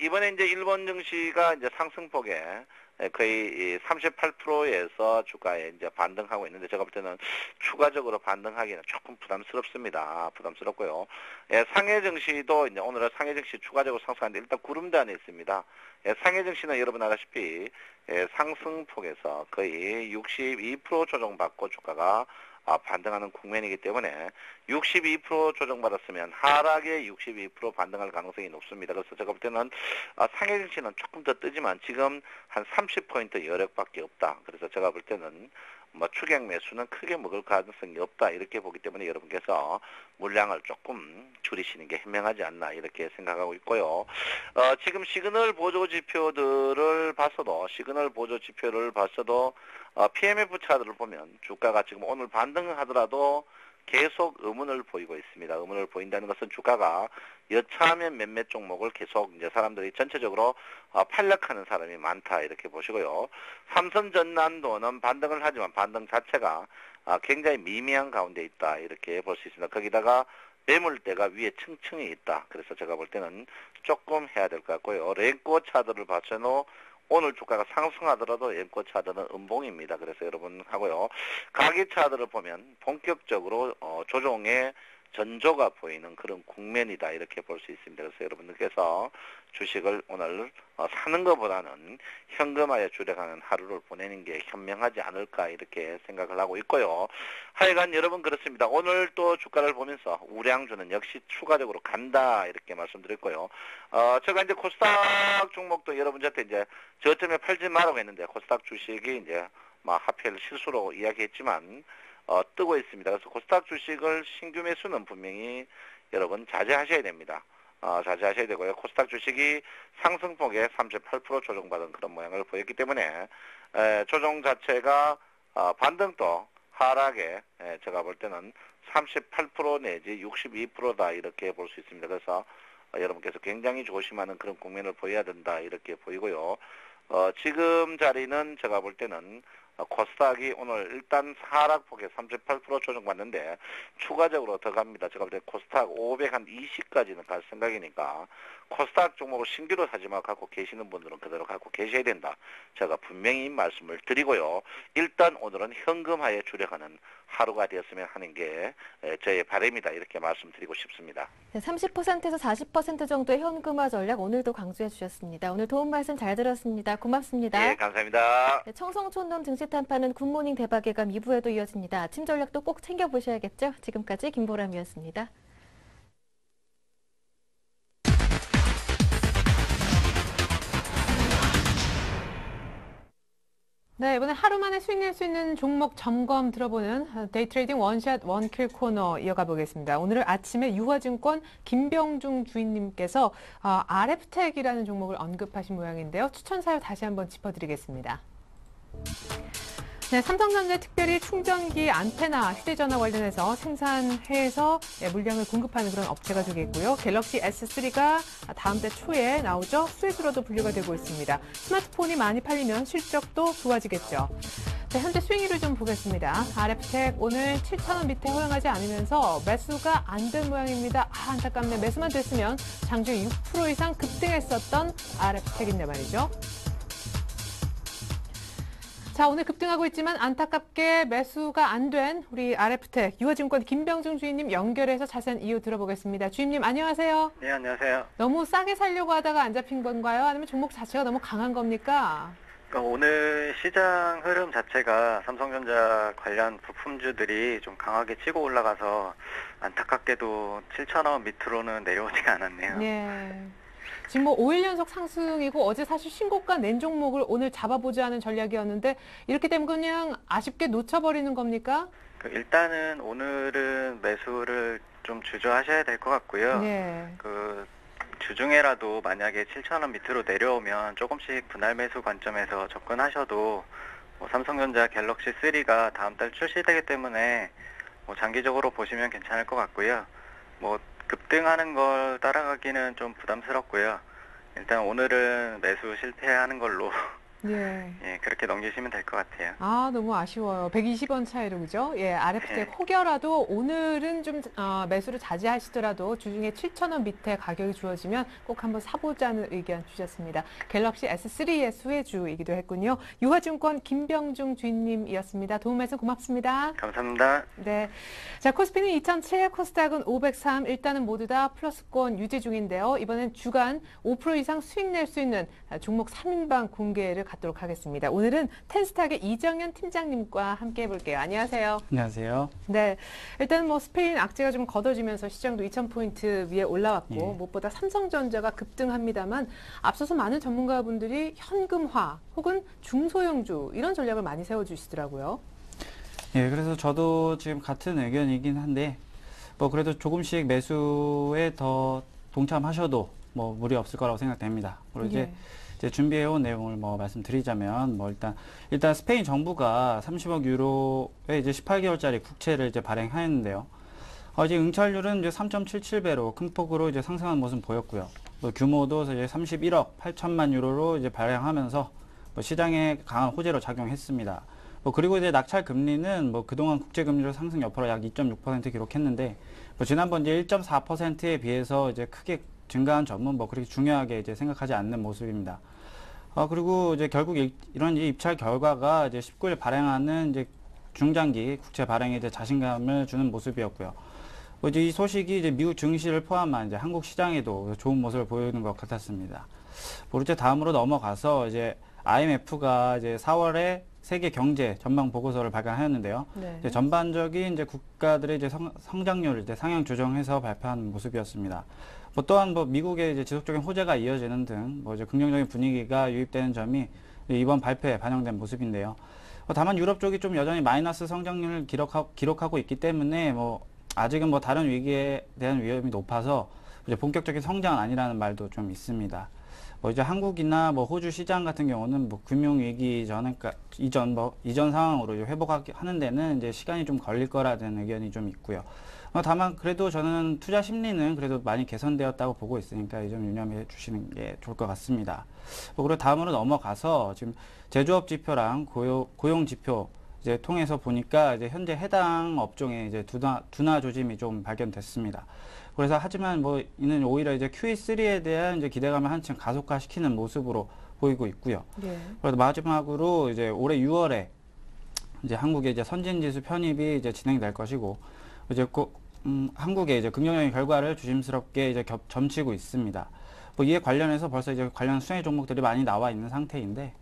이번에 이제 일본 증시가 이제 상승폭에 거의 38%에서 주가에 이제 반등하고 있는데 제가 볼 때는 추가적으로 반등하기는 조금 부담스럽습니다. 부담스럽고요. 예, 상해 증시도 이제 오늘은 상해 증시 추가적으로 상승하는데 일단 구름대 안에 있습니다. 예, 상해 증시는 여러분 아다시피 상승폭에서 거의 62% 조정받고 주가가 반등하는 국면이기 때문에 62% 조정받았으면 하락에 62% 반등할 가능성이 높습니다. 그래서 제가 볼 때는 상해 증시는 조금 더 뜨지만 지금 한 30포인트 여력밖에 없다. 그래서 제가 볼 때는 뭐 추격 매수는 크게 먹을 가능성이 없다 이렇게 보기 때문에 여러분께서 물량을 조금 줄이시는 게 현명하지 않나 이렇게 생각하고 있고요. 지금 시그널 보조 지표를 봤어도 PMF 차트를 보면 주가가 지금 오늘 반등하더라도 계속 의문을 보이고 있습니다. 의문을 보인다는 것은 주가가 여차하면 몇몇 종목을 계속 이제 사람들이 전체적으로 팔락하는 사람이 많다 이렇게 보시고요. 삼선 전난도는 반등을 하지만 반등 자체가 굉장히 미미한 가운데 있다 이렇게 볼 수 있습니다. 거기다가 매물대가 위에 층층이 있다. 그래서 제가 볼 때는 조금 해야 될 것 같고요. 랭코 차트를 봐서도 오늘 주가가 상승하더라도 랭코 차트는 음봉입니다. 그래서 여러분 하고요. 가계 차트를 보면 본격적으로 조정의 전조가 보이는 그런 국면이다 이렇게 볼 수 있습니다. 그래서 여러분들께서 주식을 오늘 사는 것보다는 현금화에 주력하는 하루를 보내는 게 현명하지 않을까 이렇게 생각을 하고 있고요. 하여간 여러분 그렇습니다. 오늘 또 주가를 보면서 우량주는 역시 추가적으로 간다 이렇게 말씀드렸고요. 제가 이제 코스닥 종목도 여러분한테 이제 저점에 팔지 말라고 했는데 코스닥 주식이 이제 하필 실수로 이야기했지만 뜨고 있습니다. 그래서 코스닥 주식을 신규 매수는 분명히 여러분 자제하셔야 됩니다. 자제하셔야 되고요. 코스닥 주식이 상승폭에 38% 조정받은 그런 모양을 보였기 때문에 조정 자체가 반등도 하락에 제가 볼 때는 38% 내지 62%다 이렇게 볼 수 있습니다. 그래서 여러분께서 굉장히 조심하는 그런 국면을 보여야 된다 이렇게 보이고요. 지금 자리는 제가 볼 때는 코스닥이 오늘 일단 하락폭에 38% 조정받는데 추가적으로 더 갑니다. 제가 볼 때 코스닥 520까지는 갈 생각이니까 코스닥 종목을 신규로 사지 말고 갖고 계시는 분들은 그대로 갖고 계셔야 된다. 제가 분명히 말씀을 드리고요. 일단 오늘은 현금화에 주력하는 하루가 되었으면 하는 게 저의 바람이다. 이렇게 말씀드리고 싶습니다. 네, 30%에서 40% 정도의 현금화 전략 오늘도 강조해 주셨습니다. 오늘 도움 말씀 잘 들었습니다. 고맙습니다. 네, 감사합니다. 네, 청성촌놈 증시 탄파는 굿모닝 대박예감 2부에도 이어집니다. 아침 전략도 꼭 챙겨보셔야겠죠? 지금까지 김보람이었습니다. 네, 이번에 하루 만에 수익 낼 수 있는 종목 점검 들어보는 데이트레이딩 원샷 원킬 코너 이어가 보겠습니다. 오늘은 아침에 유화증권 김병중 주인님께서 RF텍이라는 종목을 언급하신 모양인데요. 추천 사유 다시 한번 짚어드리겠습니다. 네, 삼성전자에 특별히 충전기 안테나 휴대전화 관련해서 생산해서 물량을 공급하는 그런 업체가 되겠고요. 갤럭시 S3가 다음 달 초에 나오죠. 수혜주로도 분류가 되고 있습니다. 스마트폰이 많이 팔리면 실적도 좋아지겠죠. 자, 현재 수익률을 좀 보겠습니다. RF텍 오늘 7,000원 밑에 허용하지 않으면서 매수가 안 된 모양입니다. 안타깝네. 매수만 됐으면 장중 6% 이상 급등했었던 RF텍인데 말이죠. 자, 자, 오늘 급등하고 있지만 안타깝게 매수가 안 된 우리 RF텍 유화증권 김병중 주인님 연결해서 자세한 이유 들어보겠습니다. 주인님 안녕하세요. 네, 안녕하세요. 너무 싸게 살려고 하다가 안 잡힌 건가요? 아니면 종목 자체가 너무 강한 겁니까? 오늘 시장 흐름 자체가 삼성전자 관련 부품주들이 좀 강하게 치고 올라가서 안타깝게도 7,000원 밑으로는 내려오지가 않았네요. 네. 지금 뭐 5일 연속 상승이고 어제 사실 신고가 낸 종목을 오늘 잡아보자 하는 전략이었는데 이렇게 되면 그냥 아쉽게 놓쳐버리는 겁니까? 일단은 오늘은 매수를 좀 주저하셔야 될 것 같고요. 네. 주중에라도 만약에 7,000원 밑으로 내려오면 조금씩 분할 매수 관점에서 접근하셔도 삼성전자 갤럭시 3가 다음 달 출시되기 때문에 장기적으로 보시면 괜찮을 것 같고요. 급등하는 걸 따라가기는 좀 부담스럽고요. 일단 오늘은 매수 실패하는 걸로 네. 예, 그렇게 넘기시면 될 것 같아요. 아, 너무 아쉬워요. 120원 차이로, 그죠? 예, RF텍 네. 혹여라도 오늘은 좀 매수를 자제하시더라도 주중에 7,000원 밑에 가격이 주어지면 꼭 한번 사보자는 의견 주셨습니다. 갤럭시 S3의 수혜주이기도 했군요. 유화증권 김병중 주인님이었습니다. 도움 말씀 고맙습니다. 감사합니다. 네. 자, 코스피는 2007, 코스닥은 503, 일단은 모두 다 플러스권 유지 중인데요. 이번엔 주간 5% 이상 수익 낼 수 있는 종목 3인방 공개를 갖도록 하겠습니다. 오늘은 텐스탁의 이정현 팀장님과 함께 해볼게요. 안녕하세요. 안녕하세요. 네. 일단 뭐 스페인 악재가 좀 걷어지면서 시장도 2,000포인트 위에 올라왔고, 예. 무엇보다 삼성전자가 급등합니다만, 앞서서 많은 전문가분들이 현금화 혹은 중소형주 이런 전략을 많이 세워주시더라고요. 예, 그래서 저도 지금 같은 의견이긴 한데, 그래도 조금씩 매수에 더 동참하셔도 무리 없을 거라고 생각됩니다. 그리고 예. 이제 준비해온 내용을 말씀드리자면, 일단 스페인 정부가 30억 유로의 이제 18개월짜리 국채를 이제 발행하였는데요. 이제 응찰률은 이제 3.77배로 큰 폭으로 이제 상승한 모습 보였고요. 규모도 이제 31억 8천만 유로로 이제 발행하면서 시장에 강한 호재로 작용했습니다. 그리고 이제 낙찰 금리는 그동안 국제 금리로 상승 여파로 약 2.6% 기록했는데, 지난번 이제 1.4%에 비해서 이제 크게 증가한 점은 그렇게 중요하게 이제 생각하지 않는 모습입니다. 그리고 이제 결국 이런 입찰 결과가 이제 19일 발행하는 이제 중장기 국채 발행에 이제 자신감을 주는 모습이었고요. 이제 이 소식이 이제 미국 증시를 포함한 이제 한국 시장에도 좋은 모습을 보이는 것 같았습니다. 이제 다음으로 넘어가서 이제 IMF가 이제 4월에 세계 경제 전망 보고서를 발간하였는데요. 네. 이제 전반적인 이제 국가들의 이제 성장률을 이제 상향 조정해서 발표한 모습이었습니다. 또한 미국의 이제 지속적인 호재가 이어지는 등 이제 긍정적인 분위기가 유입되는 점이 이번 발표에 반영된 모습인데요. 다만 유럽 쪽이 좀 여전히 마이너스 성장률을 기록하고 있기 때문에 아직은 다른 위기에 대한 위험이 높아서 이제 본격적인 성장은 아니라는 말도 좀 있습니다. 이제 한국이나 호주 시장 같은 경우는 금융위기 이전 상황으로 이제 회복하는 데는 이제 시간이 좀 걸릴 거라는 의견이 좀 있고요. 다만 그래도 저는 투자 심리는 그래도 많이 개선되었다고 보고 있으니까 이 점 유념해 주시는 게 좋을 것 같습니다. 그리고 다음으로 넘어가서 지금 제조업 지표랑 고용 지표 이제 통해서 보니까 이제 현재 해당 업종에 이제 둔화 조짐이 좀 발견됐습니다. 그래서 하지만 이는 오히려 이제 QE3에 대한 이제 기대감을 한층 가속화시키는 모습으로 보이고 있고요. 네. 그래서 마지막으로 이제 올해 6월에 이제 한국의 이제 선진지수 편입이 이제 진행될 것이고, 이제 한국의 이제 긍정적인 결과를 조심스럽게 이제 점치고 있습니다. 이에 관련해서 벌써 이제 관련 수혜 종목들이 많이 나와 있는 상태인데,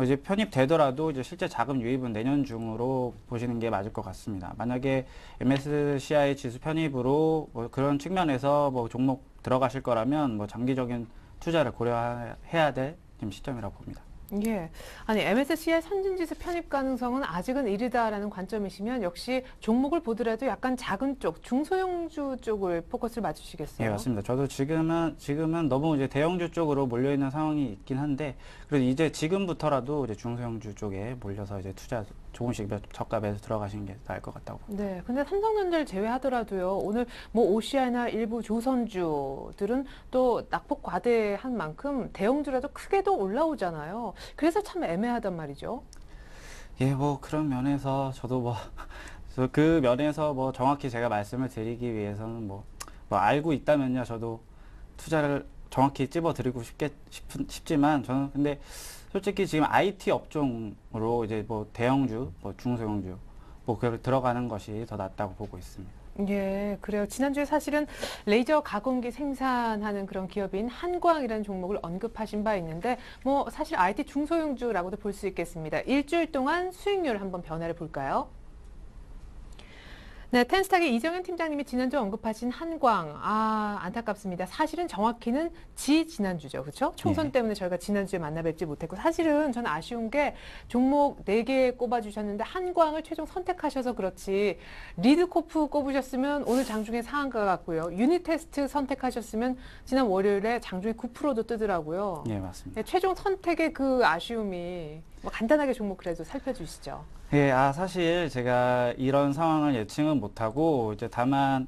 이제 편입되더라도 이제 실제 자금 유입은 내년 중으로 보시는 게 맞을 것 같습니다. 만약에 MSCI 지수 편입으로 그런 측면에서 종목 들어가실 거라면 장기적인 투자를 고려해야 될 시점이라고 봅니다. 예. 아니, MSCI 선진지수 편입 가능성은 아직은 이르다라는 관점이시면 역시 종목을 보더라도 약간 작은 쪽, 중소형주 쪽을 포커스를 맞추시겠어요? 예, 맞습니다. 저도 지금은 너무 이제 대형주 쪽으로 몰려있는 상황이 있긴 한데, 그래도 이제 지금부터라도 이제 중소형주 쪽에 몰려서 이제 투자 조금씩 저가 매수 들어가시는 게 나을 것 같다고 봅니다. 네. 근데 삼성전자를 제외하더라도요, 오늘 OCI나 일부 조선주들은 또 낙폭 과대한 만큼 대형주라도 크게도 올라오잖아요. 그래서 참 애매하단 말이죠. 예, 그런 면에서 저도 그 면에서 정확히 제가 말씀을 드리기 위해서는 알고 있다면요, 저도 투자를 정확히 찝어드리고 싶지만 저는 근데 솔직히 지금 IT 업종으로 이제 뭐 대형주, 뭐 중소형주 뭐 그 들어가는 것이 더 낫다고 보고 있습니다. 예, 그래요. 지난주에 사실은 레이저 가공기 생산하는 그런 기업인 한광이라는 종목을 언급하신 바 있는데, 뭐 사실 IT 중소형주라고도 볼 수 있겠습니다. 일주일 동안 수익률 한번 변화를 볼까요? 네, 텐스탁의 이정현 팀장님이 지난주 언급하신 한광, 안타깝습니다. 사실은 정확히는 지난주죠. 그렇죠? 총선 네. 때문에 저희가 지난주에 만나뵙지 못했고, 사실은 저는 아쉬운 게 종목 4개 꼽아주셨는데 한광을 최종 선택하셔서 그렇지, 리드코프 꼽으셨으면 오늘 장중에 상한가 같고요. 유니테스트 선택하셨으면 지난 월요일에 장중에 9%도 뜨더라고요. 예, 맞습니다. 네, 최종 선택의 그 아쉬움이 뭐 간단하게 종목 그래도 살펴주시죠. 예, 사실 제가 이런 상황을 예측은 못하고, 이제 다만,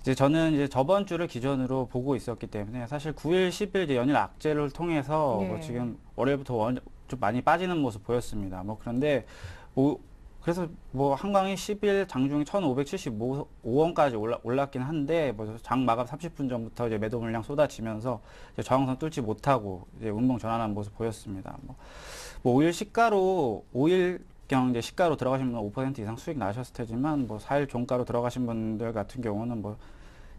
이제 저는 이제 저번 주를 기준으로 보고 있었기 때문에, 사실 9일, 10일 이제 연일 악재를 통해서, 네. 뭐 지금 월요일부터 좀 많이 빠지는 모습 보였습니다. 뭐 그런데, 그래서 뭐 한광이 10일 장중에 1,575원까지 올랐긴 한데, 뭐 장 마감 30분 전부터 이제 매도 물량 쏟아지면서 이제 저항선 뚫지 못하고, 이제 운봉 전환한 모습 보였습니다. 뭐 5일 시가로, 5일 이제 시가로 들어가신 분은 5% 이상 수익 나셨을 테지만, 뭐 4일 종가로 들어가신 분들 같은 경우는 뭐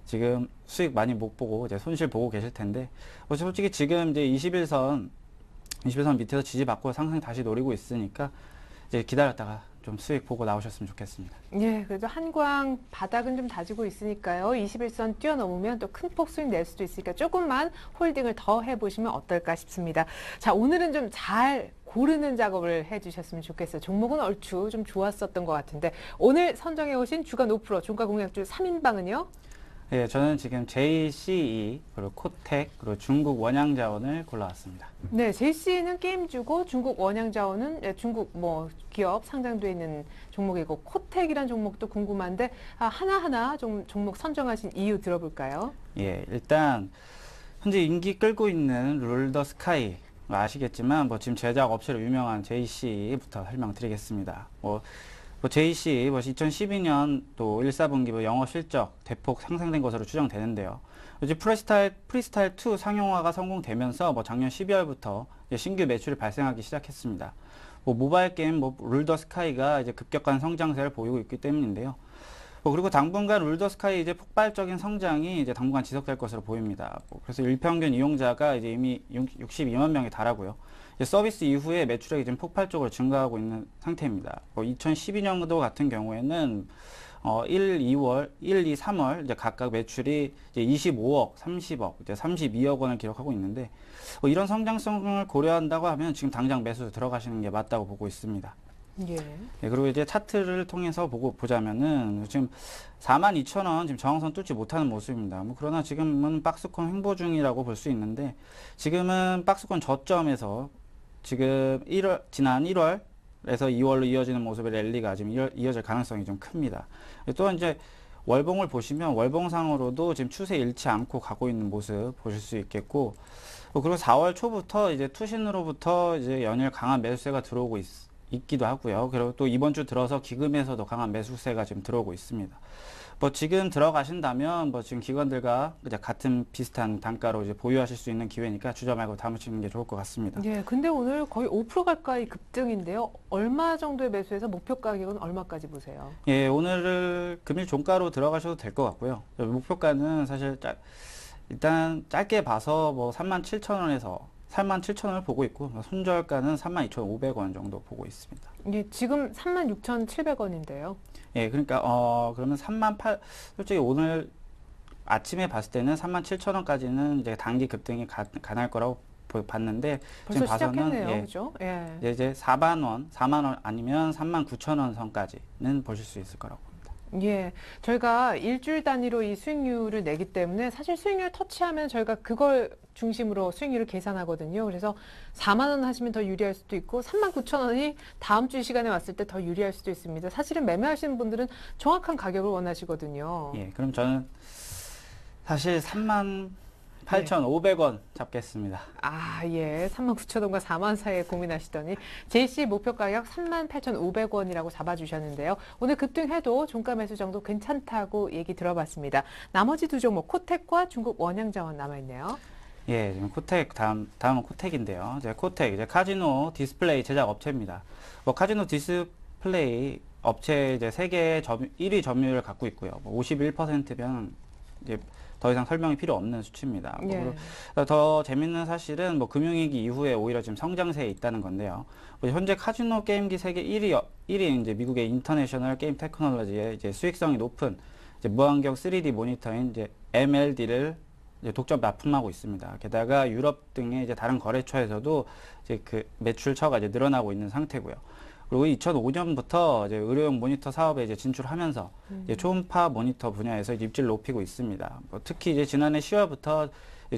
지금 수익 많이 못 보고 이제 손실 보고 계실 텐데, 뭐 솔직히 지금 이제 21선 밑에서 지지받고 상승 다시 노리고 있으니까 이제 기다렸다가 좀 수익 보고 나오셨으면 좋겠습니다. 예, 그래도 한광 바닥은 좀 다지고 있으니까요. 21선 뛰어넘으면 또 큰 폭 수익 낼 수도 있으니까 조금만 홀딩을 더 해보시면 어떨까 싶습니다. 자, 오늘은 좀 잘 고르는 작업을 해주셨으면 좋겠어요. 종목은 얼추 좀 좋았었던 것 같은데 오늘 선정해 오신 주간 5% 종가 공략주 3인방은요? 예, 저는 지금 JCE, 그리고 코텍, 그리고 중국 원양자원을 골라왔습니다. 네, JC는 게임주고 중국 원양자원은 중국 뭐 기업 상장돼 있는 종목이고 코텍이란 종목도 궁금한데 하나하나 좀 종목 선정하신 이유 들어볼까요? 예, 일단 현재 인기 끌고 있는 룰더 스카이 아시겠지만 뭐 지금 제작 업체로 유명한 JC부터 설명드리겠습니다. JC 2012년 또 1사분기 영업 실적 대폭 상승된 것으로 추정되는데요. 이제 프리스타일 2 상용화가 성공되면서 작년 12월부터 신규 매출이 발생하기 시작했습니다. 모바일 게임 룰더 스카이가 이제 급격한 성장세를 보이고 있기 때문인데요. 그리고 당분간 룰더 스카이 이제 폭발적인 성장이 이제 당분간 지속될 것으로 보입니다. 그래서 일평균 이용자가 이제 이미 62만 명에 달하고요. 서비스 이후에 매출액이 지금 폭발적으로 증가하고 있는 상태입니다. 2012년도 같은 경우에는 1, 2, 3월 이제 각각 매출이 이제 25억, 30억, 이제 32억 원을 기록하고 있는데 이런 성장성을 고려한다고 하면 지금 당장 매수 들어가시는 게 맞다고 보고 있습니다. 예. 네, 그리고 이제 차트를 통해서 보자면은 지금 42,000원 지금 저항선 뚫지 못하는 모습입니다. 그러나 지금은 박스권 횡보 중이라고 볼 수 있는데 지금은 박스권 저점에서 지금 지난 1월에서 2월로 이어지는 모습의 랠리가 지금 이어질 가능성이 좀 큽니다. 또 이제 월봉을 보시면 월봉상으로도 지금 추세 잃지 않고 가고 있는 모습 보실 수 있겠고, 그리고 4월 초부터 이제 투신으로부터 이제 연일 강한 매수세가 들어오고 있기도 하고요. 그리고 또 이번 주 들어서 기금에서도 강한 매수세가 지금 들어오고 있습니다. 지금 들어가신다면 지금 기관들과 이제 같은 비슷한 단가로 이제 보유하실 수 있는 기회니까 주저 말고 담으시는 게 좋을 것 같습니다. 예, 근데 오늘 거의 5% 가까이 급등인데요. 얼마 정도의 매수해서 목표 가격은 얼마까지 보세요? 예, 오늘을 금일 종가로 들어가셔도 될 것 같고요. 목표가는 사실 일단 짧게 봐서 37,000원에서 47,000원을 보고 있고 손절가는 32,500원 정도 보고 있습니다. 예, 지금 36,700원인데요. 예, 그러니까 그러면 솔직히 오늘 아침에 봤을 때는 37,000원까지는 이제 단기 급등이 가능할 거라고 봤는데 벌써 지금 봐서는 시작했네요. 그죠? 예. 이제 4만 원 아니면 39,000원 선까지는 보실 수 있을 거라고 봅니다. 예, 저희가 일주일 단위로 이 수익률을 내기 때문에 사실 수익률 터치하면 저희가 그걸 중심으로 수익률을 계산하거든요. 그래서 4만 원 하시면 더 유리할 수도 있고 39,000원이 다음 주 시간에 왔을 때 더 유리할 수도 있습니다. 사실은 매매하시는 분들은 정확한 가격을 원하시거든요. 예, 그럼 저는 사실 38,500원 잡겠습니다. 예. 39,000원과 4만 사이에 고민하시더니 JC 목표 가격 38,500원이라고 잡아주셨는데요. 오늘 급등해도 종가 매수 정도 괜찮다고 얘기 들어봤습니다. 나머지 두 종목 코텍과 중국 원양자원 남아있네요. 예, 지금 코텍 다음은 코텍인데요. 이제 코텍 이제 카지노 디스플레이 제작 업체입니다. 뭐 카지노 디스플레이 업체 이제 세계 1위 점유율을 갖고 있고요. 뭐 51%면 이제 더 이상 설명이 필요 없는 수치입니다. 예. 뭐 더 재밌는 사실은 뭐 금융위기 이후에 오히려 지금 성장세에 있다는 건데요. 뭐 현재 카지노 게임기 세계 1위 이제 미국의 인터내셔널 게임 테크놀로지의 이제 수익성이 높은 이제 무안경 3D 모니터인 이제 MLD를 이제 독점 납품하고 있습니다. 게다가 유럽 등의 이제 다른 거래처에서도 이제 그 매출처가 이제 늘어나고 있는 상태고요. 그리고 2005년부터 이제 의료용 모니터 사업에 이제 진출하면서 이제 초음파 모니터 분야에서 이제 입지를 높이고 있습니다. 뭐 특히 이제 지난해 10월부터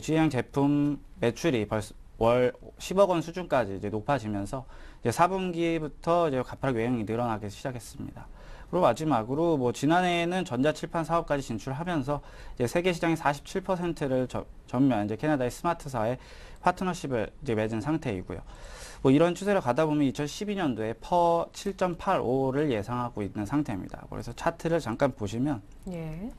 주행 제품 매출이 벌써 월 10억 원 수준까지 이제 높아지면서 이제 4분기부터 이제 가파르게 외형이 늘어나기 시작했습니다. 그리고 마지막으로 뭐 지난해에는 전자칠판 사업까지 진출하면서 이제 세계 시장의 47%를 전면 이제 캐나다의 스마트사의 파트너십을 이제 맺은 상태이고요. 뭐 이런 추세로 가다 보면 2012년도에 퍼 7.85를 예상하고 있는 상태입니다. 그래서 차트를 잠깐 보시면 예.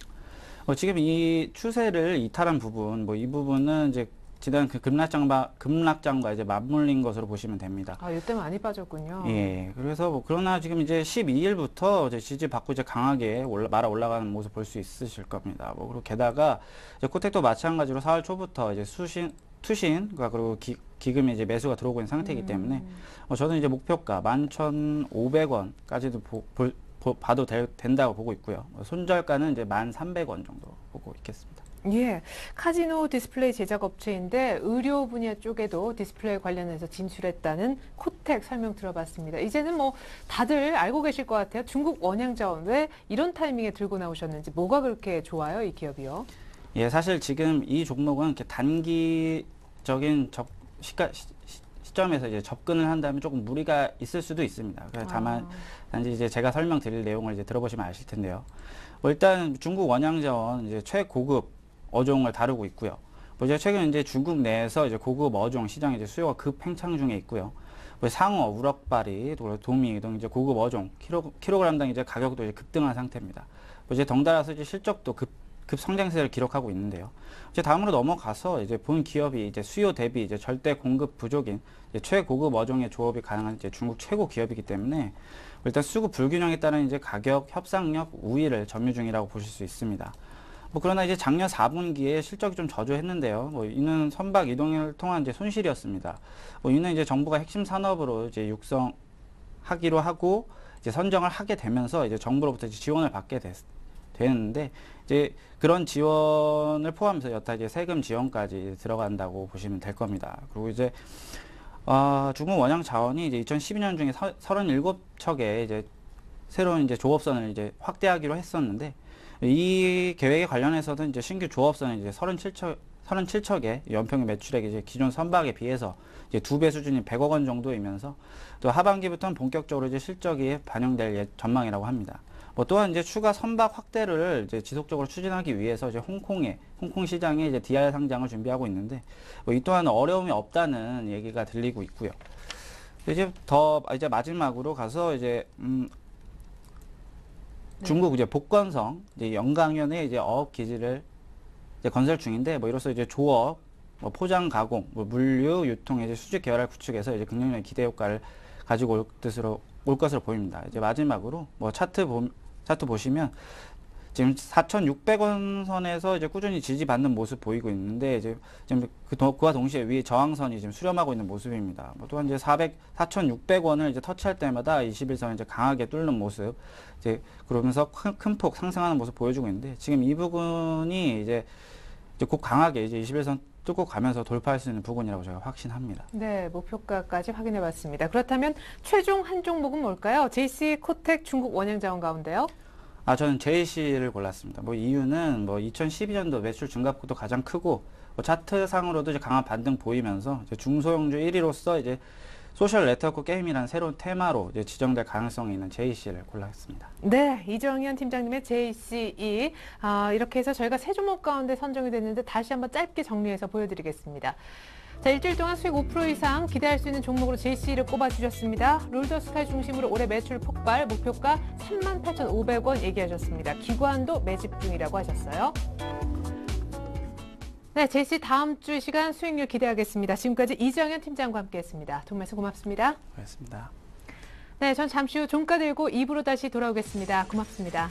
지금 이 추세를 이탈한 부분, 뭐 이 부분은 이제 지난 그 급락장과 이제 맞물린 것으로 보시면 됩니다. 아, 이때 많이 빠졌군요. 예. 그래서 뭐 그러나 지금 이제 12일부터 이제 지지 받고 이제 강하게 말아 올라가는 모습 볼 수 있으실 겁니다. 뭐 그리고 게다가 이제 코텍도 마찬가지로 4월 초부터 이제 투신과 그리고 기금이 이제 매수가 들어오고 있는 상태이기 때문에 저는 이제 목표가 11,500원까지도 봐도 된다고 보고 있고요. 손절가는 이제 1,300원 정도 보고 있겠습니다. 예, 카지노 디스플레이 제작 업체인데 의료 분야 쪽에도 디스플레이 관련해서 진출했다는 코텍 설명 들어봤습니다. 이제는 뭐 다들 알고 계실 것 같아요. 중국 원양자원 왜 이런 타이밍에 들고 나오셨는지, 뭐가 그렇게 좋아요, 이 기업이요? 예, 사실 지금 이 종목은 이렇게 단기적인 시점에서 이제 접근을 한다면 조금 무리가 있을 수도 있습니다. 다만 단지 이제 제가 설명드릴 내용을 이제 들어보시면 아실 텐데요. 뭐 일단 중국 원양자원 이제 최고급 어종을 다루고 있고요. 뭐 이제 최근 이제 중국 내에서 이제 고급 어종 시장의 이제 수요가 급팽창 중에 있고요. 뭐 상어, 우럭바리, 도미 등 이제 고급 어종 킬로그램당 이제 가격도 이제 급등한 상태입니다. 뭐 이제 덩달아서 이제 실적도 급 성장세를 기록하고 있는데요. 이제 다음으로 넘어가서 이제 본 기업이 이제 수요 대비 이제 절대 공급 부족인 이제 최고급 어종의 조업이 가능한 이제 중국 최고 기업이기 때문에 일단 수급 불균형에 따른 이제 가격 협상력 우위를 점유 중이라고 보실 수 있습니다. 뭐 그러나 이제 작년 4분기에 실적이 좀 저조했는데요. 뭐 이는 선박 이동을 통한 이제 손실이었습니다. 뭐 이는 이제 정부가 핵심 산업으로 이제 육성하기로 하고 이제 선정을 하게 되면서 이제 정부로부터 이제 지원을 받게 되는데 이제 그런 지원을 포함해서 여타 이제 세금 지원까지 들어간다고 보시면 될 겁니다. 그리고 이제 중국 원양 자원이 이제 2012년 중에 37척의 이제 새로운 이제 조업선을 이제 확대하기로 했었는데 이 계획에 관련해서는 이제 신규 조업선은 이제 37척의 연평균 매출액이 이제 기존 선박에 비해서 이제 2배 수준인 100억 원 정도이면서 또 하반기부터는 본격적으로 이제 실적이 반영될 전망이라고 합니다. 뭐 또한 이제 추가 선박 확대를 이제 지속적으로 추진하기 위해서 이제 홍콩 시장에 이제 DR 상장을 준비하고 있는데 뭐 이 또한 어려움이 없다는 얘기가 들리고 있고요. 이제 마지막으로 가서 이제 중국 이제 복건성 이제 영강연의 이제 어업 기지를 이제 건설 중인데 뭐 이로써 이제 조업, 뭐 포장 가공, 뭐 물류 유통 이제 수직 계열을 구축해서 이제 긍정적인 기대 효과를 가지고 올 것으로 보입니다. 이제 마지막으로 뭐 차트 보시면 지금 4,600원 선에서 이제 꾸준히 지지받는 모습 보이고 있는데 이제 지금 그와 동시에 위에 저항선이 지금 수렴하고 있는 모습입니다. 뭐 또한 이제 4,600원을 이제 터치할 때마다 21선을 이제 강하게 뚫는 모습, 이제 그러면서 큰 폭 상승하는 모습 보여주고 있는데 지금 이 부분이 이제 곧 강하게 이제 21선 뚫고 가면서 돌파할 수 있는 부분이라고 제가 확신합니다. 네, 목표가까지 확인해 봤습니다. 그렇다면 최종 한 종목은 뭘까요? JC 코텍 중국 원양자원 가운데요. 저는 JC를 골랐습니다. 뭐 이유는 뭐 2012년도 매출 증가폭도 가장 크고 뭐 차트상으로도 이제 강한 반등 보이면서 이제 중소형주 1위로서 이제 소셜 네트워크 게임이라는 새로운 테마로 이제 지정될 가능성이 있는 JC를 골랐습니다. 네, 이정현 팀장님의 JCE. 이렇게 해서 저희가 세 종목 가운데 선정이 됐는데 다시 한번 짧게 정리해서 보여드리겠습니다. 자, 일주일 동안 수익 5% 이상 기대할 수 있는 종목으로 JC를 꼽아주셨습니다. 롤더스카이 중심으로 올해 매출 폭발, 목표가 38,500원 얘기하셨습니다. 기관도 매집 중이라고 하셨어요. 네, 제시 다음 주 시간 수익률 기대하겠습니다. 지금까지 이정현 팀장과 함께했습니다. 두 분 말씀 고맙습니다. 고맙습니다. 네, 전 잠시 후 종가 들고 2부로 다시 돌아오겠습니다. 고맙습니다.